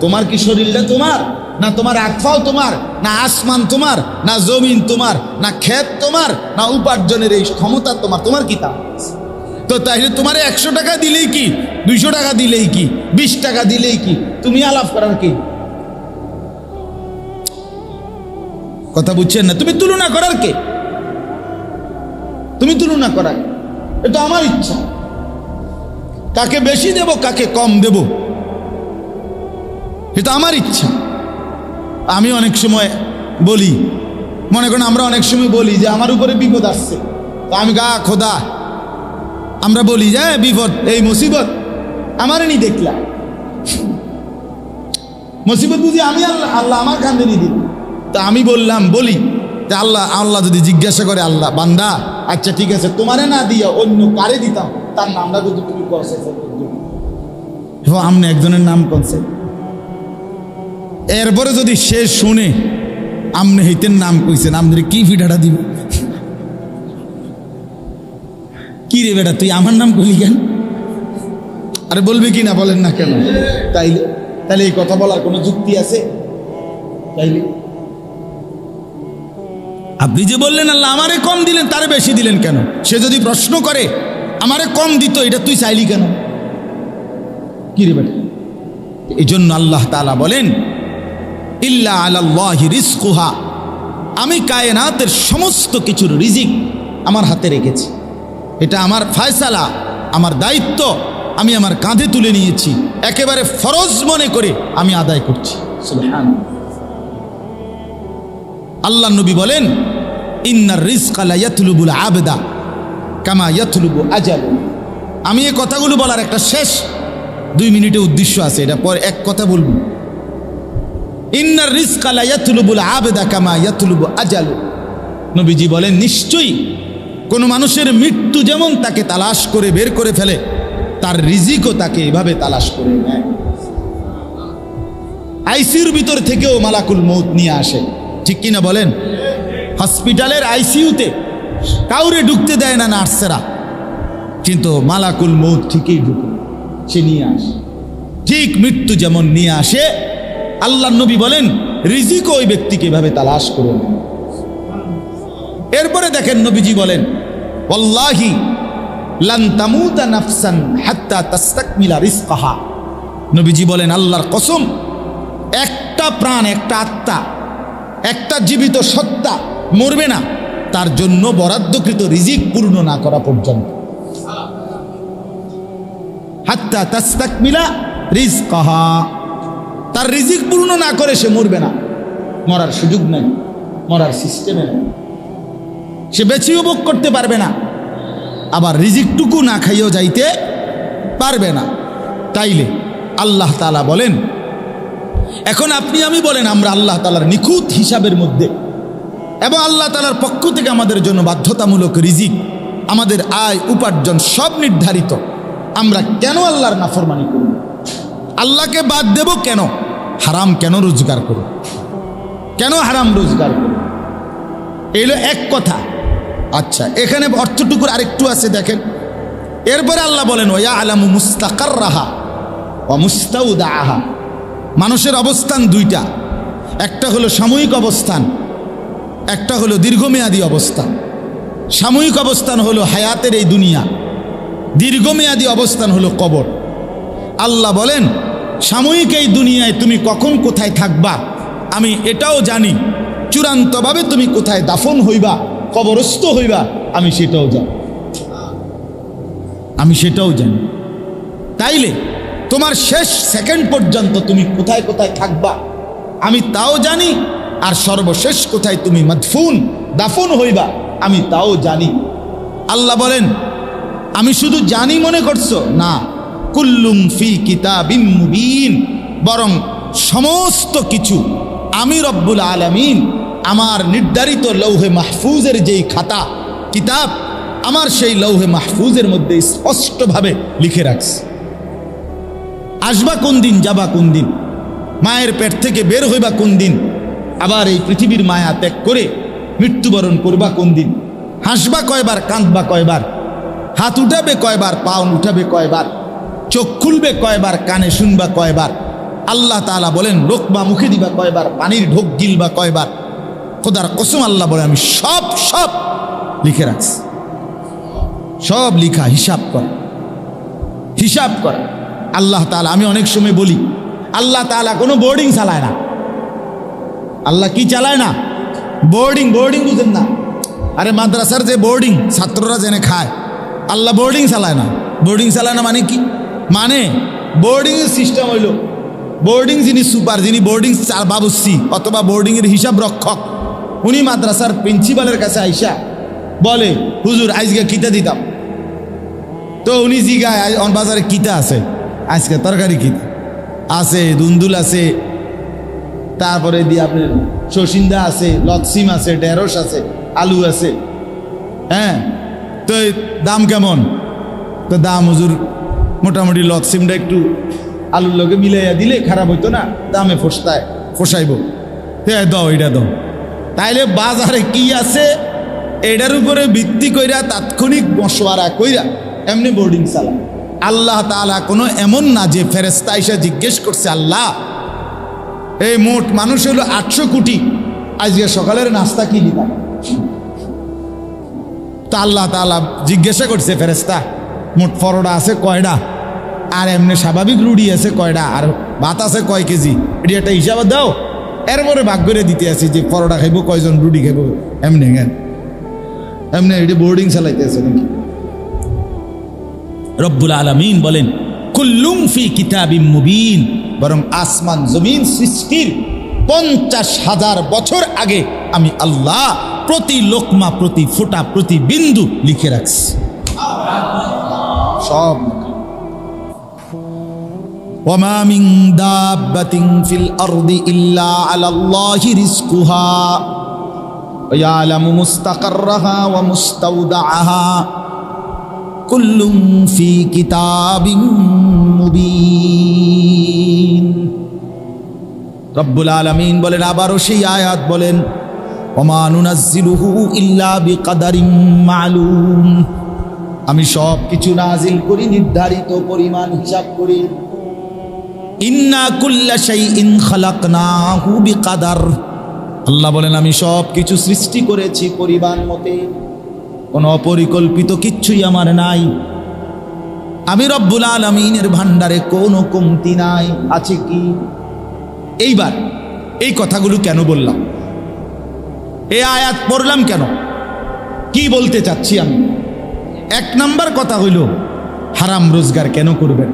তোমার কি শরীরটা তোমার, না তোমার আত্মাও তোমার, না আসমান তোমার, না জমিন তোমার, না ক্ষেত তোমার, না উপার্জনের এই ক্ষমতা তোমার? তোমার কি তা? তো তাইলে তোমার 100 টাকা দিলেই কি, 200 টাকা দিলেই কি, 20 টাকা দিলেই কি, তুমি আলাপ করার কি? কথা বুঝছেন না? তুমি তুলনা করার কে? তুমি তুলনা করার, এটা আমার ইচ্ছা, কাকে বেশি দেব, কাকে কম দেব, এটা আমার ইচ্ছা। আমি অনেক সময় বলি, মনে করেন আমরা অনেক সময় বলি যে আমার উপরে বিপদ আসছে, তো আমি গা খোদা, আমরা বলি যে বিপদ, এই মুসিবত আমারে নি দেখলাম, মুসিবত বুঝি আমি, আল্লাহ আল্লাহ আমার কান্দে নি দিল। তা আমি বলি যে আল্লাহ যদি জিজ্ঞাসা করে, আল্লাহ বান্দা আচ্ছা ঠিক আছে, তোমারে না দিয়া অন্য কারে দিতাম, তার নামটা যদি তুমি করছে, আমনে একজনের নাম করছে, এরপরে যদি সে শুনে আমনে হইতেন নাম কইছেন, আমাদের কি ফিটাটা দিব? কি রে বেটা, তুই আমার নাম কইলি কেন? আরে বলবি কি না, বলেন না কেন? তাইলে এই কথা বলার কোনো যুক্তি আছে? তাইলে আপনি যে বললেন আল্লাহ আমারে কম দিলেন, তারে বেশি দিলেন কেন? সে যদি প্রশ্ন করে আমারে কম দিত, এটা তুই চাইলি কেন? কি রে বেটা? এই জন্য আল্লাহ তাআলা বলেন, ইল্লা আলাল্লাহি রিজকুহা, আমি কায়নাতের সমস্ত কিছুর রিজিক আমার হাতে রেখেছি। এটা আমার ফয়সালা, আমার দায়িত্ব, আমি আমার কাঁধে তুলে নিয়েছি, একেবারে ফরজ মনে করে আমি আদায় করছি। সুবহানাল্লাহ। আল্লাহ নবী বলেন, ইন্নার রিজকা লা ইয়াতলুবুল আবদা কামা ইয়াতলুবু আজালু। আমি এই কথাগুলো বলার একটা শেষ 2 মিনিটের উদ্দেশ্য আছে, এটা পর এক কথা বলবো। ইন্নার রিজকা লা ইয়াতলুবুল আবদা কামা ইয়াতলুবু আজালু। নবীজি বলেন, নিশ্চয়ই কোন মানুষের মৃত্যু যেমন তাকে তালাশ করে বের করে ফেলে, তার রিজিকও তাকে এভাবে তালাশ করে নেয়। আইসিইউর ভিতর থেকেও মালাকুল মউত নিয়ে আসে, ঠিক কিনা বলেন? হসপিটালের আইসিইউতে কাউরে ঢুকতে দেয় না নার্সেরা, কিন্তু মালাকুল মউত ঠিকই ঢুকে, সে নিয়ে আসে। ঠিক মৃত্যু যেমন নিয়ে আসে, আল্লাহর নবী বলেন রিজিকও ওই ব্যক্তিকে এভাবে তালাশ করে নেয়। এরপরে দেখেন নবীজি বলেন, ওয়াল্লাহি লান তামুতা নাফসান হাত্তা তাস্তাকমিলা রিজকাহা। নবীজি বলেন, আল্লাহর কসম, একটা প্রাণ, একটা আত্মা, একটা জীবিত সত্তা মরবে না তার জন্য বরাদ্দকৃত রিজিক পূর্ণ না করা পর্যন্ত। হাত্তা তাস্তাকমিলা রিজকাহা, তার রিজিক পূর্ণ না করে সে মরবে না। মরার সুযোগ নাই, মরার সিস্টেমে নাই, সে বেঁচেও ভোগ করতে পারবে না, আবার রিজিকটুকু না খাইয়েও যাইতে পারবে না। তাইলে আল্লাহ তাআলা বলেন, এখন আপনি আমি বলেন, আমরা আল্লাহ তাআলার নিখুঁত হিসাবের মধ্যে এবং আল্লাহ তাআলার পক্ষ থেকে আমাদের জন্য বাধ্যতামূলক রিজিক, আমাদের আয় উপার্জন সব নির্ধারিত, আমরা কেন আল্লাহর নাফরমানি করব? আল্লাহকে বাদ দেব কেন? হারাম কেন রোজগার করব? কেন হারাম রোজগার করব? এই হলো এক কথা। আচ্ছা, এখানে অর্থটুকুর আরেকটু আছে, দেখেন। এরপরে আল্লাহ বলেন, ওয়া আলামু মুস্তাকাররাহা ওয়া মুস্তাউদাআহা। মানুষের অবস্থান দুইটা, একটা হলো সাময়িক অবস্থান, একটা হলো দীর্ঘমেয়াদী অবস্থান। সাময়িক অবস্থান হলো হায়াতের এই দুনিয়া, দীর্ঘমেয়াদী অবস্থান হলো কবর। আল্লাহ বলেন, সাময়িক এই দুনিয়ায় তুমি কখন কোথায় থাকবা আমি এটাও জানি, চূড়ান্তভাবে তুমি কোথায় দাফন হইবা, কবরস্থ হইবা, আমি সেটাও জানি, আমি সেটাও জানি। তাইলে তোমার শেষ সেকেন্ড পর্যন্ত তুমি কোথায় কোথায় থাকবা আমি তাও জানি, আর সর্বশেষ কোথায় তুমি মাদফুন দাফন হইবা আমি তাও জানি। আল্লাহ বলেন, আমি শুধু জানি মনে করছো? না, কুল্লুম ফি কিতাবিম মুবিন, বরং সমস্ত কিছু আমি রব্বুল আলামিন আমার নির্ধারিত লৌহে মাহফুজের যেই খাতা কিতাব, আমার সেই লৌহে মাহফুজের মধ্যে স্পষ্টভাবে লিখে রাখছি। আসবা কোন দিন, যাবা কোন দিন, মায়ের পেট থেকে বের হইবা কোন দিন, আবার এই পৃথিবীর মায়া ত্যাগ করে মৃত্যুবরণ করবা কোন দিন, হাসবা কয়বার, কাঁদবা কয়বার, হাত উঠাবে কয়বার, পা উঠাবে কয়বার, চোখ খুলবে কয়বার, কানে শুনবা কয়বার, আল্লাহ তাআলা বলেন লোকমা মুখে দিবা কয়বার, পানির ঢোক গিলবা কয়বার। খোদার কসম আল্লাহ বলে, আমি সব সব লিখে রাখছি, সব লিখা, হিসাব করা, হিসাব করা। আল্লাহ তাআলা, আমি অনেক সময় বলি, আল্লাহ তাআলা কোনো বোর্ডিং চালায় না। আল্লাহ কি চালায় না? বোর্ডিং। বোর্ডিং বুঝেন না? আরে মাদ্রাসার যে বোর্ডিং ছাত্ররা জেনে খায়, আল্লাহ বোর্ডিং চালায় না। বোর্ডিং চালায় না মানে কি? মানে বোর্ডিংয়ের সিস্টেম হইল, বোর্ডিং যিনি সুপার, যিনি বোর্ডিং বাবুসি অথবা বোর্ডিংয়ের হিসাব রক্ষক, উনি মাদ্রাসার প্রিন্সিপালের কাছে আইসা বলে, হুজুর আজকে কিতা দিতাম, তো উনি জিগায় বাজারে কিতা আছে, আজকে তরকারি কিতা আছে, দুন্দুল আছে, তারপরে দিয়ে আপনার শসিন্দা আছে, লতসিম আছে, ঢেঁড়স আছে, আলু আছে, হ্যাঁ, তো দাম কেমন? তো দাম হুজুর মোটামুটি লতসিমটা একটু আলুর লগে মিলাইয়া দিলে খারাপ হইতো না, দামে ফসাইব, দাও এটা দাও। তাইলে বাজারে কি আছে এটার উপরে ভিত্তি কইরা তাৎক্ষণিক মশওয়ারা কইরা এমনি বোর্ডিং চালা। আল্লাহ তাআলা কোনো এমন না যে ফেরেশতা এসে জিজ্ঞেস করছে, আল্লাহ এই মোট মানুষ হলো 800 কোটি, আজকে সকালের নাস্তা কি দিলাম? তা আল্লাহ তাআলা জিজ্ঞাসা করছে, ফেরেশতা মোট পরোটা আছে কয়টা, আর এমনি স্বাভাবিক রুটি আছে কয়টা, আর ভাত আছে কয় কেজি, এটি একটা হিসাবে দাও। এরপরে ভাগ করে দিতে আছে যে পরোটা খাইব কয়জন, রুটি খাইব, এমনি এমনি এটি বোর্ডিং চালাইতে আছে নাকি? রব্বুল আলামিন বলেন, কুল্লুম ফি কিতাবিম মুবিন, বরং আসমান জমিন সৃষ্টির 50,000 বছর আগে আমি আল্লাহ প্রতি লোকমা, প্রতি ফোঁটা, প্রতি বিন্দু লিখে রাখছি, সব। ওয়ামা মিন দাব্বাতিন ফিল আরদি ইল্লা আলাল্লাহি রিজকুহা ওয়া ইয়ালামু মুস্তাকাররাহা ওয়া মুস্তাওদাআহা কুল্লুম ফি কিতাবিম মুবিন। রব্বুল আলামিন বলেন, আবারও সেই আয়াত বলেন, ওমা নুনাজ্জিলুহু ইল্লা বিকাদারিম মালুম, আমি সব কিছু নাজিল করি নির্ধারিত পরিমাণ হিসাব করি। ইন্না কুল্লা শাইইন খালাকনাহু বিকাদার, আল্লাহ বলেন আমি সব কিছু সৃষ্টি করেছি পরিমাণ মতে, কোনো অপরিকল্পিত কিচ্ছুই আমার নাই। আমি রব্বুল আলামিনের ভান্ডারে কোনো কমতি নাই, আছে কি? এইবার এই কথাগুলো কেন বললাম, এই আয়াত পড়লাম কেন, কি বলতে চাচ্ছি আমি? 1 নাম্বার কথা হইল হারাম রোজগার কেন করবেন।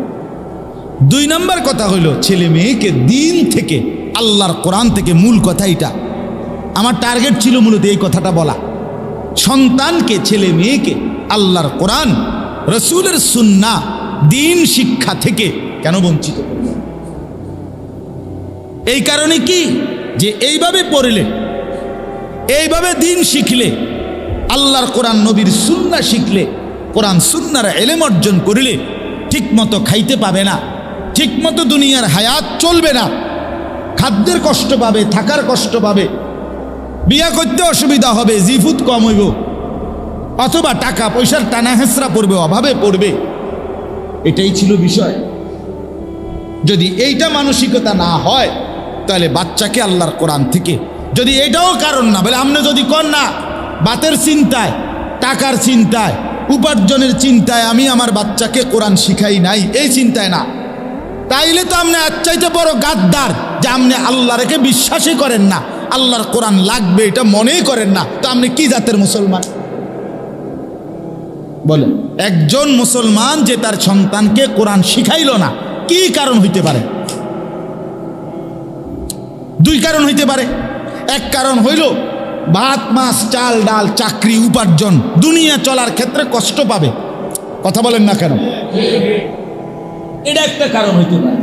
2 নাম্বার কথা হইল ছেলে মেয়েকে দিন থেকে আল্লাহর কোরআন থেকে। মূল কথা এটা, আমার টার্গেট ছিল মূলত এই কথাটা বলা। সন্তানকে, ছেলে মেয়েকে আল্লাহর কোরআন, রসুলের সুন্নাহ, দিন শিক্ষা থেকে কেন বঞ্চিত করবে? এই কারণে কি, যে এইভাবে পড়লে, এইভাবে দিন শিখলে, আল্লাহর কোরআন নবীর সুন্নাহ শিখলে, কোরআন সুন্নাহর ইলম অর্জন করলে ঠিক মতো খাইতে পাবে না, ঠিক মতো দুনিয়ার হায়াত চলবে না, খাদ্যের কষ্ট পাবে, থাকার কষ্ট পাবে, বিয়া করতে অসুবিধা হবে, জিফুত কম হইব, অথবা টাকা পয়সার টানা হেঁচড়া পড়বে, অভাবে পড়বে। এটাই ছিল বিষয়। যদি এইটা মানসিকতা না হয়, তাহলে বাচ্চাকে আল্লাহর কোরআন থেকে, যদি এটাও কারণ না, বলে আপনি যদি কর না বাতের চিন্তায়, টাকার চিন্তায়, উপার্জনের চিন্তায় আমি আমার বাচ্চাকে কোরআন শিখাই নাই, এই চিন্তায় না, তাইলে তো আপনি আর চাইতে বড় গাদ্দার, যে আপনি আল্লাহকে বিশ্বাসই করেন না, আল্লাহর কোরআন লাগবে এটা মনেই করেন না। তো আপনি কি জাতের মুসলমান বলেন? একজন মুসলমান যে তার সন্তানকে কোরআন শিখাইল না, কি কারণ হইতে পারে? দুই কারণ হইতে পারে। এক কারণ হইল ভাত মাছ চাল ডাল চাকরি উপার্জন, দুনিয়া চলার ক্ষেত্রে কষ্ট পাবে। কথা বলেন না কেন? এটা একটা কারণ হইতে পারে,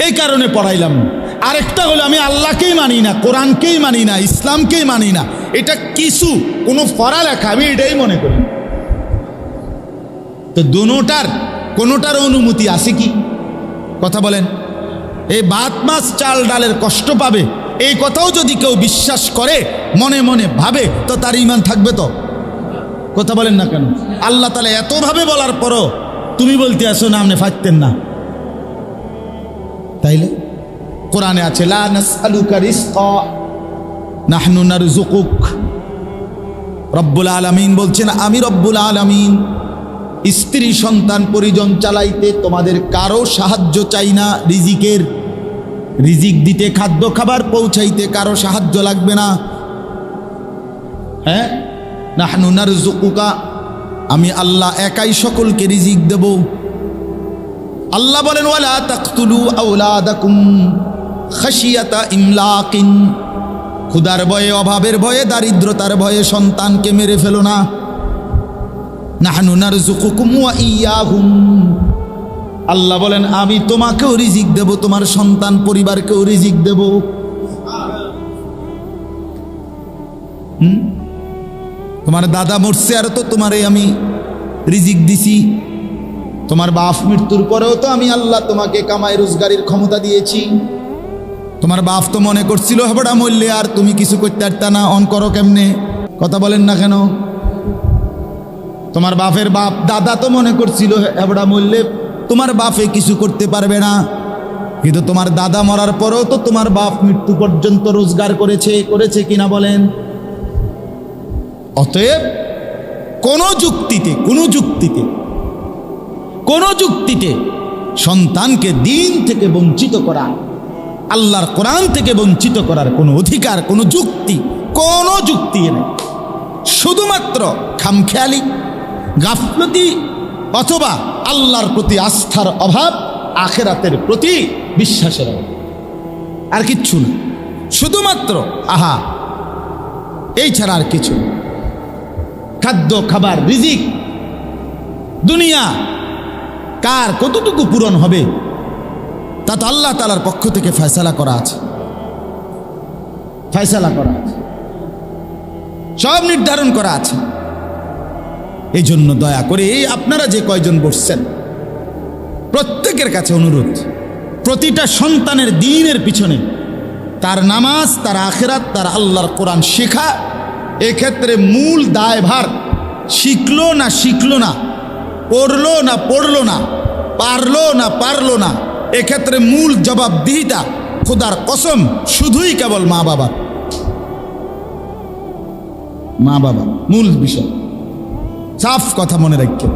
এই কারণে পড়াইলাম না। আরেকটা হলো আমি আল্লাহকেই মানি না, কোরআনকেই মানি না, ইসলামকেই মানি না, এটা কিছু কোনো পড়ালেখা, আমি এটাই মনে করি। তো কোনোটার অনুমতি আছে কি? কথা বলেন। এই ভাত মাছ চাল ডালের কষ্ট পাবে, এই কথাও যদি কেউ বিশ্বাস করে, মনে মনে ভাবে, তো তার ঈমান থাকবে তো? কথা বলেন না কেন? আল্লাহ তাআলা এতভাবে বলার পরও তুমি বলতে আসো না আপনি ফাইতেন না, তাইলে কোরআনে আছে লা নাসআলুকা রিজকা নাহনু নারযুকুক। রব্বুল আলামিন বলছেন, আমি রব্বুল আলামিন স্ত্রী সন্তান পরিজন চালাইতে তোমাদের কারো সাহায্য চাই না। রিজিক দিতে, খাদ্য খাবার পৌঁছাইতে কারো সাহায্য লাগবে না। হ্যাঁ, নাহনু নারযুকুকা, আমি আল্লাহ একাই সকলকে রিজিক দেব। আল্লাহ বলেন ওয়ালা তাকতুলু আওলাদাকুম খাশিয়াতা ইমলাকিন, ক্ষুধার ভয়ে, অভাবের ভয়ে, দারিদ্রতার ভয়ে সন্তানকে মেরে ফেলো না। নাহনু নারযুকুকুম ওয়া ইয়াহুম, আল্লাহ বলেন আমি তোমাকেও রিজিক দেব, তোমার সন্তান পরিবারকেও রিজিক দেব। তোমার দাদা মরছে আর তো তোমারে আমি রিজিক দিছি, তোমার বাপ মৃত্যুর পরেও তো আমি আল্লাহ তোমাকে কামাই রোজগারের ক্ষমতা দিয়েছি। তোমার বাপ তো মনে করছিল হেবড়া মরলে আর তুমি কিছু করতে পারতা না, অন করো কেমনে? কথা বলেন না কেন? তোমার বাপের বাপ দাদা তো মনে করছিল হেবড়া মরলে তোমার বাপে কিছু করতে পারবে না, কিন্তু তোমার দাদা মরার পরেও তো তোমার বাপ মৃত্যু পর্যন্ত রোজগার করেছে কিনা বলেন? অতএব কোন যুক্তিতে সন্তানকে দিন থেকে বঞ্চিত করা, আল্লাহর কোরআন থেকে বঞ্চিত করার কোনো অধিকার, কোনো যুক্তি নেই। শুধুমাত্র খামখেয়ালি, গাফলতি, অথবা আল্লাহর প্রতি আস্থার অভাব, আখিরাতের প্রতি বিশ্বাসের অভাব, আর কিচ্ছু না। শুধুমাত্র এই ছাড়া আর কিছু। খাদ্য খাবার রিজিক, দুনিয়া কার কতটুকু পূরণ হবে তা তো আল্লাহ তাআলার পক্ষ থেকে ফয়সালা করা আছে, সব নির্ধারণ করা আছে। এই জন্য দয়া করে আপনারা যে কয়জন বসছেন, প্রত্যেকের কাছে অনুরোধ, প্রতিটা সন্তানের দ্বীনের পিছনে তার নামাজ, তার আখিরাত, তার আল্লাহর কোরআন শেখা, এক্ষেত্রে মূল দায়ভার শিখলো না, পড়লো না, পারলো না, এক্ষেত্রে মূল জবাবদিহিতা খোদার কসম শুধুই কেবল মা বাবা মূল বিষয়। সাফ কথা মনে রাখবেন।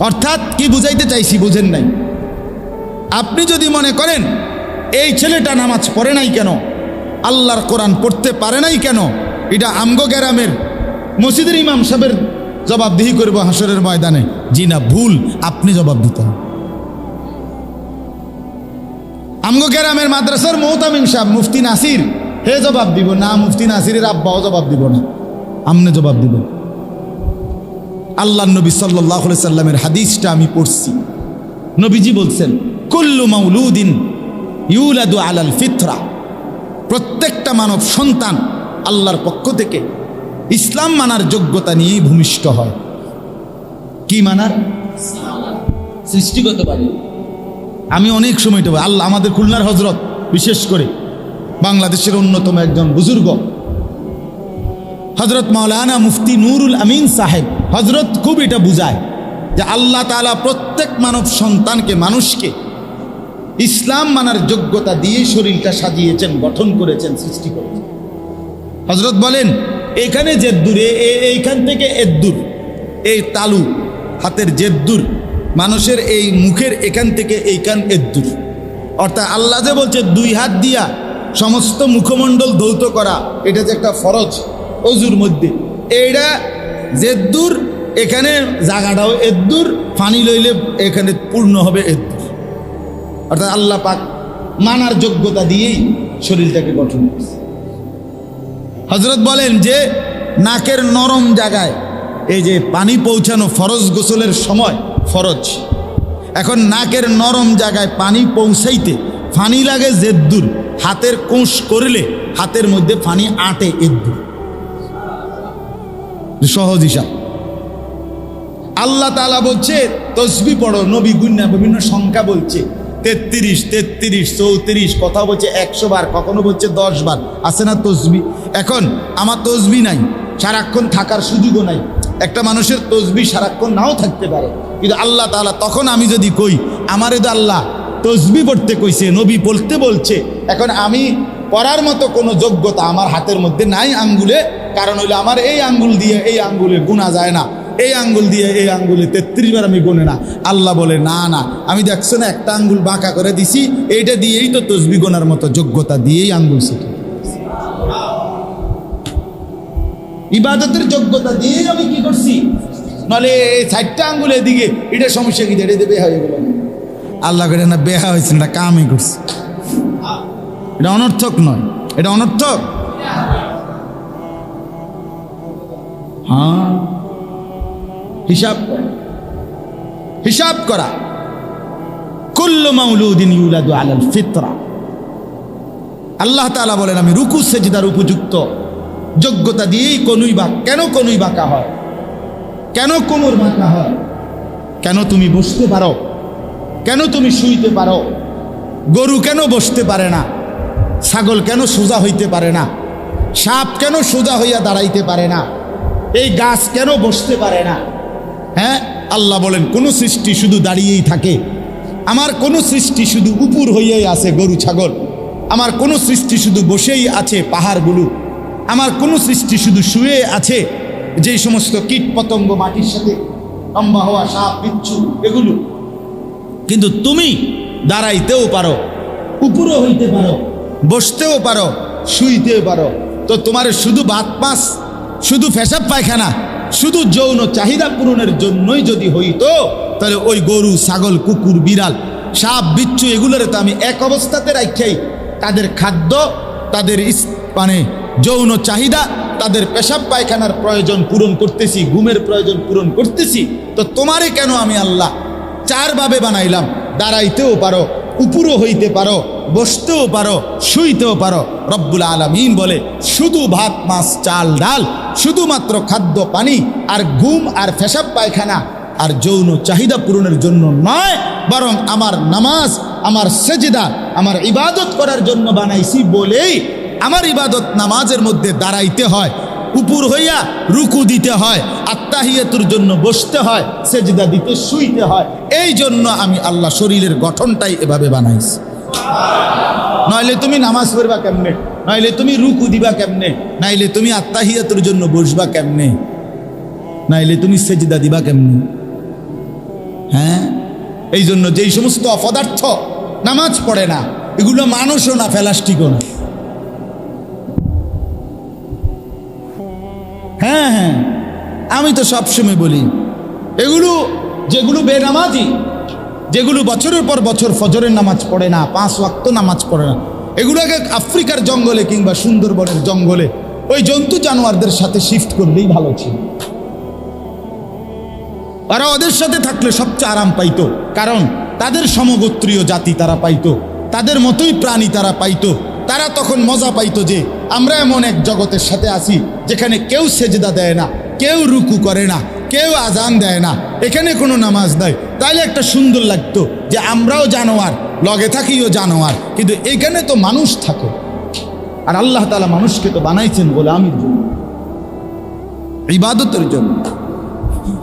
অর্থাৎ কি বুঝাইতে চাইছি বুঝেন নাই? আপনি যদি মনে করেন এই ছেলেটা নামাজ পড়ে নাই কেন, আল্লাহর কোরআন পড়তে পারে নাই কেন, এটা আমগো গ্রামের মসজিদের ইমাম সাহেবের জবাবদিহি করব হাসরের ময়দানে, জি না, ভুল। আপনি জবাব দিতে হবে। আমগো গ্রামের মাদ্রাসার মৌতামিম সাহেব মুফতি নাসির হে জবাব দিব না, মুফতি নাসিরের আব্বাও জবাব দিব না, আমনে জবাব দিব। আল্লাহ নবী সাল্লাল্লাহু আলাইহি সাল্লামের হাদিসটা আমি পড়ছি। নবীজি বলছেন, কুল্লু মাউলুদিন ইউলাদু আলাল ফিতরা, প্রত্যেকটা মানব সন্তান আল্লাহর পক্ষ থেকে ইসলাম মানার যোগ্যতা নিয়েই ভূমিষ্ঠ হয়। কি মানার? সৃষ্টিগতভাবে। আমি অনেক সময় এটা আল্লাহ আমাদের খুলনার হজরত, বিশেষ করে বাংলাদেশের অন্যতম একজন বুজুর্গ হজরত মাওলানা মুফতি নুরুল আমিন সাহেব, হজরত খুব এটা বুঝায় যে আল্লাহ তাআলা প্রত্যেক মানব সন্তানকে, মানুষকে ইসলাম মানার যোগ্যতা দিয়ে শরীরটা সাজিয়েছেন, গঠন করেছেন, সৃষ্টি করেছেন। হজরত বলেন, এখানে জেদ্দুরে, এইখান থেকে এদ্দুর, এই তালু হাতের জেদ্দুর, মানুষের এই মুখের এখান থেকে এইখান এদ্দুর, অর্থাৎ আল্লাহ যে বলছে 2 হাত দিয়া সমস্ত মুখমণ্ডল ধৌত করা, এটা যে একটা ফরজ অজুর মধ্যে, এইটা জেদ্দুর, এখানে জায়গাটাও এদ্দুর, পানি লইলে এখানে পূর্ণ হবে এদ্দুর, অর্থাৎ আল্লাহ পাক মানার যোগ্যতা দিয়েই শরীরটাকে গঠন করছে। হযরত বলেন যে নাকের নরম জায়গায় এই যে পানি পৌঁছানো ফরজ, গোসলের সময় ফরজ, এখন নাকের নরম জায়গায় পানি পৌঁছাইতে পানি লাগে জেদ্দুর, হাতের কোষ করলে হাতের মধ্যে পানি আটে এদ্দুর, সহজ হিসাব। আল্লাহ তাআলা বলছে তসবিহ পড়ো, নবী গুন্না বিভিন্ন সংখ্যা বলছে 33, 33, 34, কথা বলছে 100 বার, কখনো বলছে 10 বার, আছে না তসবিহ? এখন আমার তসবিহ নাই, সারাক্ষণ থাকার সুযোগও নাই, একটা মানুষের তসবিহ সারাক্ষণ নাও থাকতে পারে, কিন্তু আল্লাহ তাআলা তখন আমি যদি কই আমারে তো আল্লাহ তসবিহ পড়তে কইছে, নবী বলতে বলছে, এখন আমি পড়ার মতো কোনো যোগ্যতা আমার হাতের মধ্যে নাই, আঙ্গুলে, কারণ হইলে আমার এই আঙ্গুল দিয়ে এই আঙ্গুলে গুনা যায় না, এই আঙ্গুল দিয়ে এই আঙ্গুলে 33 বার আমি গুনে না। আল্লাহ বলে না না, আমি দেখছো না একটা আঙ্গুল বাঁকা করে দিছি, এইটা দিয়েই তো তসবিহ গোনার মতো যোগ্যতা দিয়েই আঙ্গুল শিখি, ইবাদতের যোগ্যতা দিয়েই আমি কি করছি, নাহলে এই 4টা আঙ্গুল এদিকে, এটা সমস্যা কি, এটা বেহা হয়ে গেল। আল্লাহ করে না, বেহা হয়েছে না, কামই করছে, এটা অনর্থক নয়, এটা অনর্থক। হ্যাঁ, হিসাব করা। কুল্লু মাউলুদিন ইউলাদু আলাল ফিতরা, আল্লাহ তাআলা বলেন আমি রুকু সেজদার উপযুক্ত যোগ্যতা দিয়েই কনুই বাঁকা হয়, কেন কোমর বাঁকা হয়, কেন তুমি বসতে পারো, কেন তুমি শুইতে পারো, গরু কেন বসতে পারে না, ছাগল কেন সোজা হইতে পারে না, সাপ কেন সোজা হইয়া দাঁড়াইতে পারে না, এই গাছ কেন বসতে পারে না। হ্যাঁ, আল্লাহ বলেন কোন সৃষ্টি শুধু দাঁড়িয়েই থাকে, আমার কোন সৃষ্টি শুধু উপর হইয়াই আছে, গরু ছাগল, আমার কোন সৃষ্টি শুধু বসেই আছে, পাহাড়গুলো, আমার কোন সৃষ্টি শুধু শুয়ে আছে, যেই সমস্ত কীট পতঙ্গ মাটির সাথে লম্বা হওয়া সাপ বিচ্ছু এগুলো, কিন্তু তুমি দাঁড়াইতেও পারো, উপরও হইতে পারো, বসতেও পারো, শুইতেও পারো। তো তোমার শুধু ভাত পাস, শুধু পেশাব পায়খানা, শুধু যৌন চাহিদা পূরণের জন্যই যদি হইতো, তাহলে ওই গরু ছাগল কুকুর বিড়াল সাপ বিচ্ছু এগুলোর তো আমি এক অবস্থাতে রাখাই, তাদের খাদ্য, তাদের মানে যৌন চাহিদা, তাদের পেশাব পায়খানার প্রয়োজন পূরণ করতেছি, ঘুমের প্রয়োজন পূরণ করতেছি। তো তোমারে কেন আমি আল্লাহ 4 ভাবে বানাইলাম, দাঁড়াইতেও পারো, উপরও হইতে পারো, বসতেও পারো, শুইতেও পারো। রব্বুল আলামিন বলে শুধু ভাত মাছ চাল ডাল, শুধুমাত্র খাদ্য পানি আর ঘুম আর পেশাব পায়খানা আর যৌন চাহিদা পূরণের জন্য নয়, বরং আমার নামাজ, আমার সেজদা, আমার ইবাদত করার জন্য বানাইছি বলেই আমার ইবাদত নামাজের মধ্যে দাঁড়াইতে হয়, উপর হইয়া রুকু দিতে হয়, আত্তাহিয়াতুর জন্য বসতে হয়, সেজদা দিতে শুইতে হয়। এই জন্য আমি আল্লাহ শরীরের গঠনটাই এভাবে বানাইছি। নইলে তুমি নামাজ পড়বা কেমনে, নইলে তুমি রুকু দিবা কেমনে, নাইলে তুমি আত্তাহিয়াতুর জন্য বসবা কেমনে, নাইলে তুমি সেজদা দিবা কেমনে? হ্যাঁ, এই জন্য যেই সমস্ত অপদার্থ নামাজ পড়ে না, এগুলো মানুষও না, প্লাস্টিকও না। হ্যাঁ হ্যাঁ, আমি তো সবসময় বলি এগুলো যেগুলো বেনামাজি, যেগুলো বছরের পর বছর ফজরের নামাজ পড়ে না, 5 ওয়াক্ত নামাজ পড়ে না, এগুলোকে আফ্রিকার জঙ্গলে কিংবা সুন্দরবনের জঙ্গলে ওই জন্তু জানোয়ারদের সাথে শিফট করলেই ভালো ছিল। ওরা ওদের সাথে থাকলে সবচেয়ে আরাম পাইতো, কারণ তাদের সমগোত্রীয় জাতি তারা পাইতো, তাদের মতোই প্রাণী তারা পাইতো। তারা তখন মজা পাইতো যে আমরা এমন এক জগতের সাথে আছি যেখানে কেউ সেজদা দেয় না, কেউ রুকু করে না, কেউ আজান দেয় না, এখানে কোনো নামাজ দেয়। তাইলে একটা সুন্দর লাগতো যে আমরাও জানোয়ার, লগে থাকিও জানোয়ার, কিন্তু এখানে তো মানুষ থাকে। আর আল্লাহ তাআলা মানুষকে তো বানাইছেন গোলামির জন্য, ইবাদতের জন্য।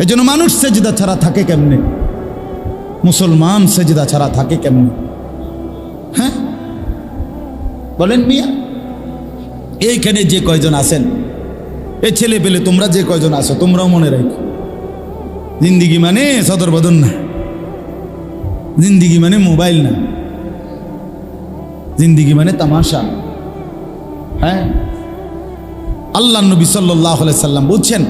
এই জন্য মানুষ সেজদা ছাড়া থাকে কেমনে? মুসলমান সেজদা ছাড়া থাকে কেমনে? হ্যাঁ বলেন মিয়া, এইখানে যে কয়জন আছেন, এ ছেলে পেলে তোমরা যে কয়জন আছো, তোমরাও মনে রাখো, জিন্দিগি মানে সদর বদন না, জিন্দিগি মানে মোবাইল না, জিন্দিগি মানে তামাশা। হ্যাঁ, আল্লাহ নবী সাল্লাল্লাহু আলাইহি সাল্লাম বলছেন,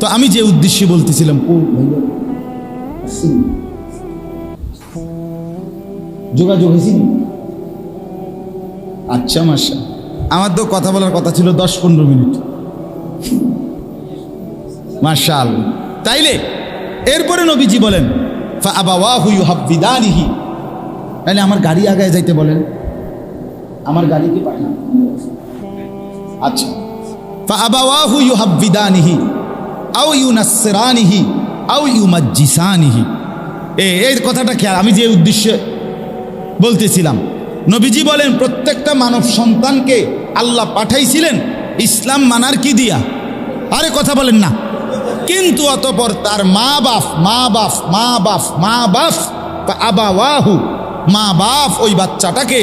তো আমি যে উদ্দেশ্যে বলতেছিলাম, যোগাযোগ হয়েছি। আচ্ছা মাশা, আমার তো কথা বলার কথা ছিল 10-15 মিনিট। মাশাআল্লাহ। তাইলে এরপরে নবীজি বলেন ফাআবাওয়াহু ইউহাব্বিদানিহি, তাইলে আমার গাড়ি আগায় যাইতে বলেন, আমার গাড়ি কি পায় না? আচ্ছা, ফাআবাওয়াহু ইউহাব্বিদানিহি আও ইউনাসসিরানিহি আও ইউমাজ্জিসানিহি। এই কথাটা খেয়াল, আমি যে উদ্দেশ্যে বলতেছিলাম, নবীজি বলেন প্রত্যেকটা মানব সন্তানকে আল্লাহ পাঠাইছিলেন ইসলাম মানার কি দিয়া? আরে কথা বলেন না। কিন্তু অতঃপর তার মা বাপ আবাওয়াহু, মা বাপ ওই বাচ্চাটাকে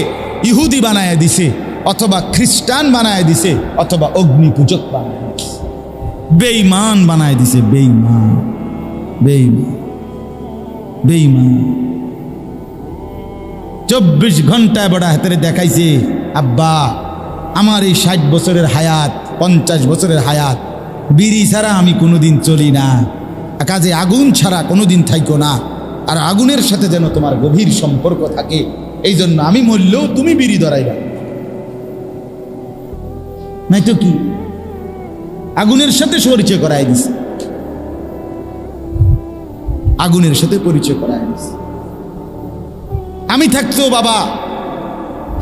ইহুদি বানায় দিছে, অথবা খ্রিস্টান বানায় দিছে, অথবা অগ্নি পূজক বানায় দিছে, বেঈমান বানায় দিছে। বেঈমান, বেঈমান, বেঈমান। 24 ঘন্টায় বড় হাতেরে দেখাইছে, আব্বা আমার এই 60 বছরের হায়াত, 50 বছরের হায়াত, বিড়ি ছাড়া আমি কোনোদিন চলি না, কাজে আগুন ছাড়া কোনোদিন থাইকো না, আর আগুনের সাথে যেন তোমার গভীর সম্পর্ক থাকে, এই জন্য আমি মরলেও তুমি বিড়ি ধরাইবা। নাই তো কি, আগুনের সাথে পরিচয় করাই দিছে, আগুনের সাথে পরিচয় করাই দিছে। আমি থাকতো বাবা,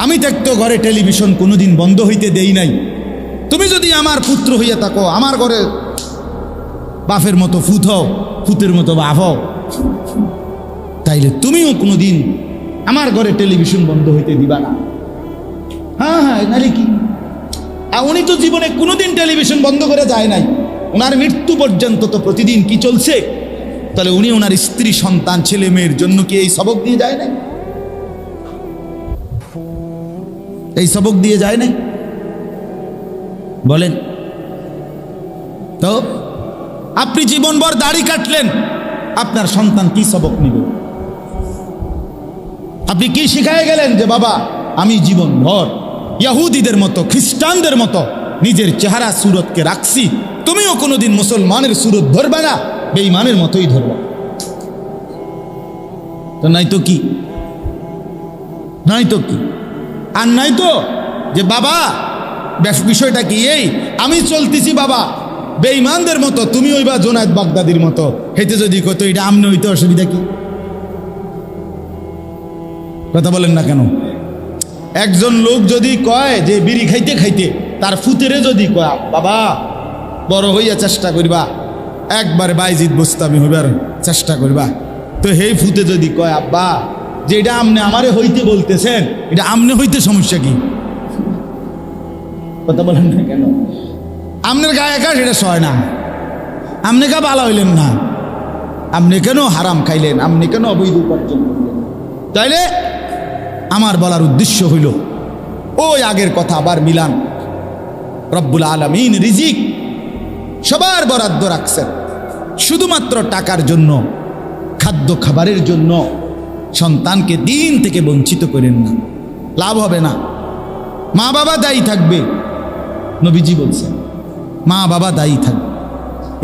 আমি থাকতো ঘরে টেলিভিশন কোনোদিন বন্ধ হইতে দেই নাই। তুমি যদি আমার পুত্র হইয়া থাকো, আমার ঘরে বাপের মতো ফুত হও, ফুতের মতো বাপ হও, তাইলে তুমিও কোনোদিন আমার ঘরে টেলিভিশন বন্ধ হইতে দিবা না। হ্যাঁ হ্যাঁ, নালে কি? আর উনি তো জীবনে কোনোদিন টেলিভিশন বন্ধ করে যায় নাই, ওনার মৃত্যু পর্যন্ত তো প্রতিদিন কি চলছে? তাহলে উনি ওনার স্ত্রী, সন্তান, ছেলে মেয়ের জন্য কি এই সবক দিয়ে যায় নাই? এই সবক দিয়ে যায় নাই? বলেন তো। আপনি জীবনভর দাড়ি কাটলেন, আপনার সন্তান কি সবক নিবে? আপনি কি শিখায় গেলেন যে বাবা আমি জীবনভর ইহুদিদের মতো, খ্রিস্টানদের মতো নিজের চেহারা সুরতকে রাখছি, তুমিও কোনোদিন মুসলমানের সুরত ধরবে না, বেঈমানের মতোই ধরবা। তো নাই তো কি, নাই তো কি। আর নাই তো যে বাবা বিষয়টা কি এই, আমি চলতেছি বাবা বেঈমানদের মতো, তুমি ওইবা জোনায়েদ বাগদাদির মতো, হেতে যদি কত এটা আমনে হইতে অসুবিধা কি? কথা বলেন না কেন? একজন লোক যদি কয় যে বিড়ি খাইতে খাইতে তার ফুতেরে যদি কয় বাবা বড় হইয়া চেষ্টা করবা, একবার বাইজিদ বস্তামি হইবার চেষ্টা করবা, তো হেই ফুতে যদি কয় আব্বা যে এটা আমনে আমারে হইতে বলতেছেন, এটা আমনে হইতে সমস্যা কি? কথা বলেন না কেন? আমনের গায়ে একা সেটা সয় না, আমনে কা ভালো হইলেন না, আপনি কেন হারাম খাইলেন, আপনি কেন অবৈধ উপার্জন করলেন? তাইলে আমার বলার উদ্দেশ্য হইল ওই আগের কথা আবার মিলান। রব্বুল আলামিন রিজিক সবার বরাদ্দ রাখছেন, শুধুমাত্র টাকার জন্য, খাদ্য খাবারের জন্য সন্তানকে দিন থেকে বঞ্চিত করেন না, লাভ হবে না। মা বাবা দায়ী থাকবে, নবীজি বলছেন মা বাবা দায়ী থাকবে।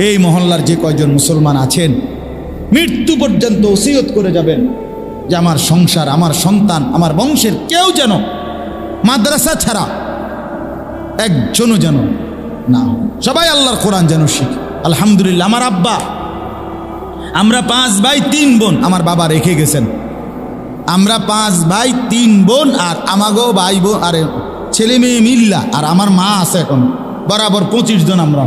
এই মহল্লার যে কয়জন মুসলমান আছেন মৃত্যু পর্যন্ত ওসিয়ত করে যাবেন, যে আমার সংসার, আমার সন্তান, আমার বংশের কেউ যেন মাদ্রাসা ছাড়া একজনও যেন না হয়, সবাই আল্লাহর কোরআন যেন শিখে। আলহামদুলিল্লাহ, আমার আব্বা, আমরা 5 ভাই 3 বোন, আমার বাবা রেখে গেছেন। আমরা 5 ভাই 3 বোন, আর আমাগো ভাই বোন আর ছেলে মেয়ে মিল্লা, আর আমার মা আছে এখন, বরাবর 25 জন। আমরা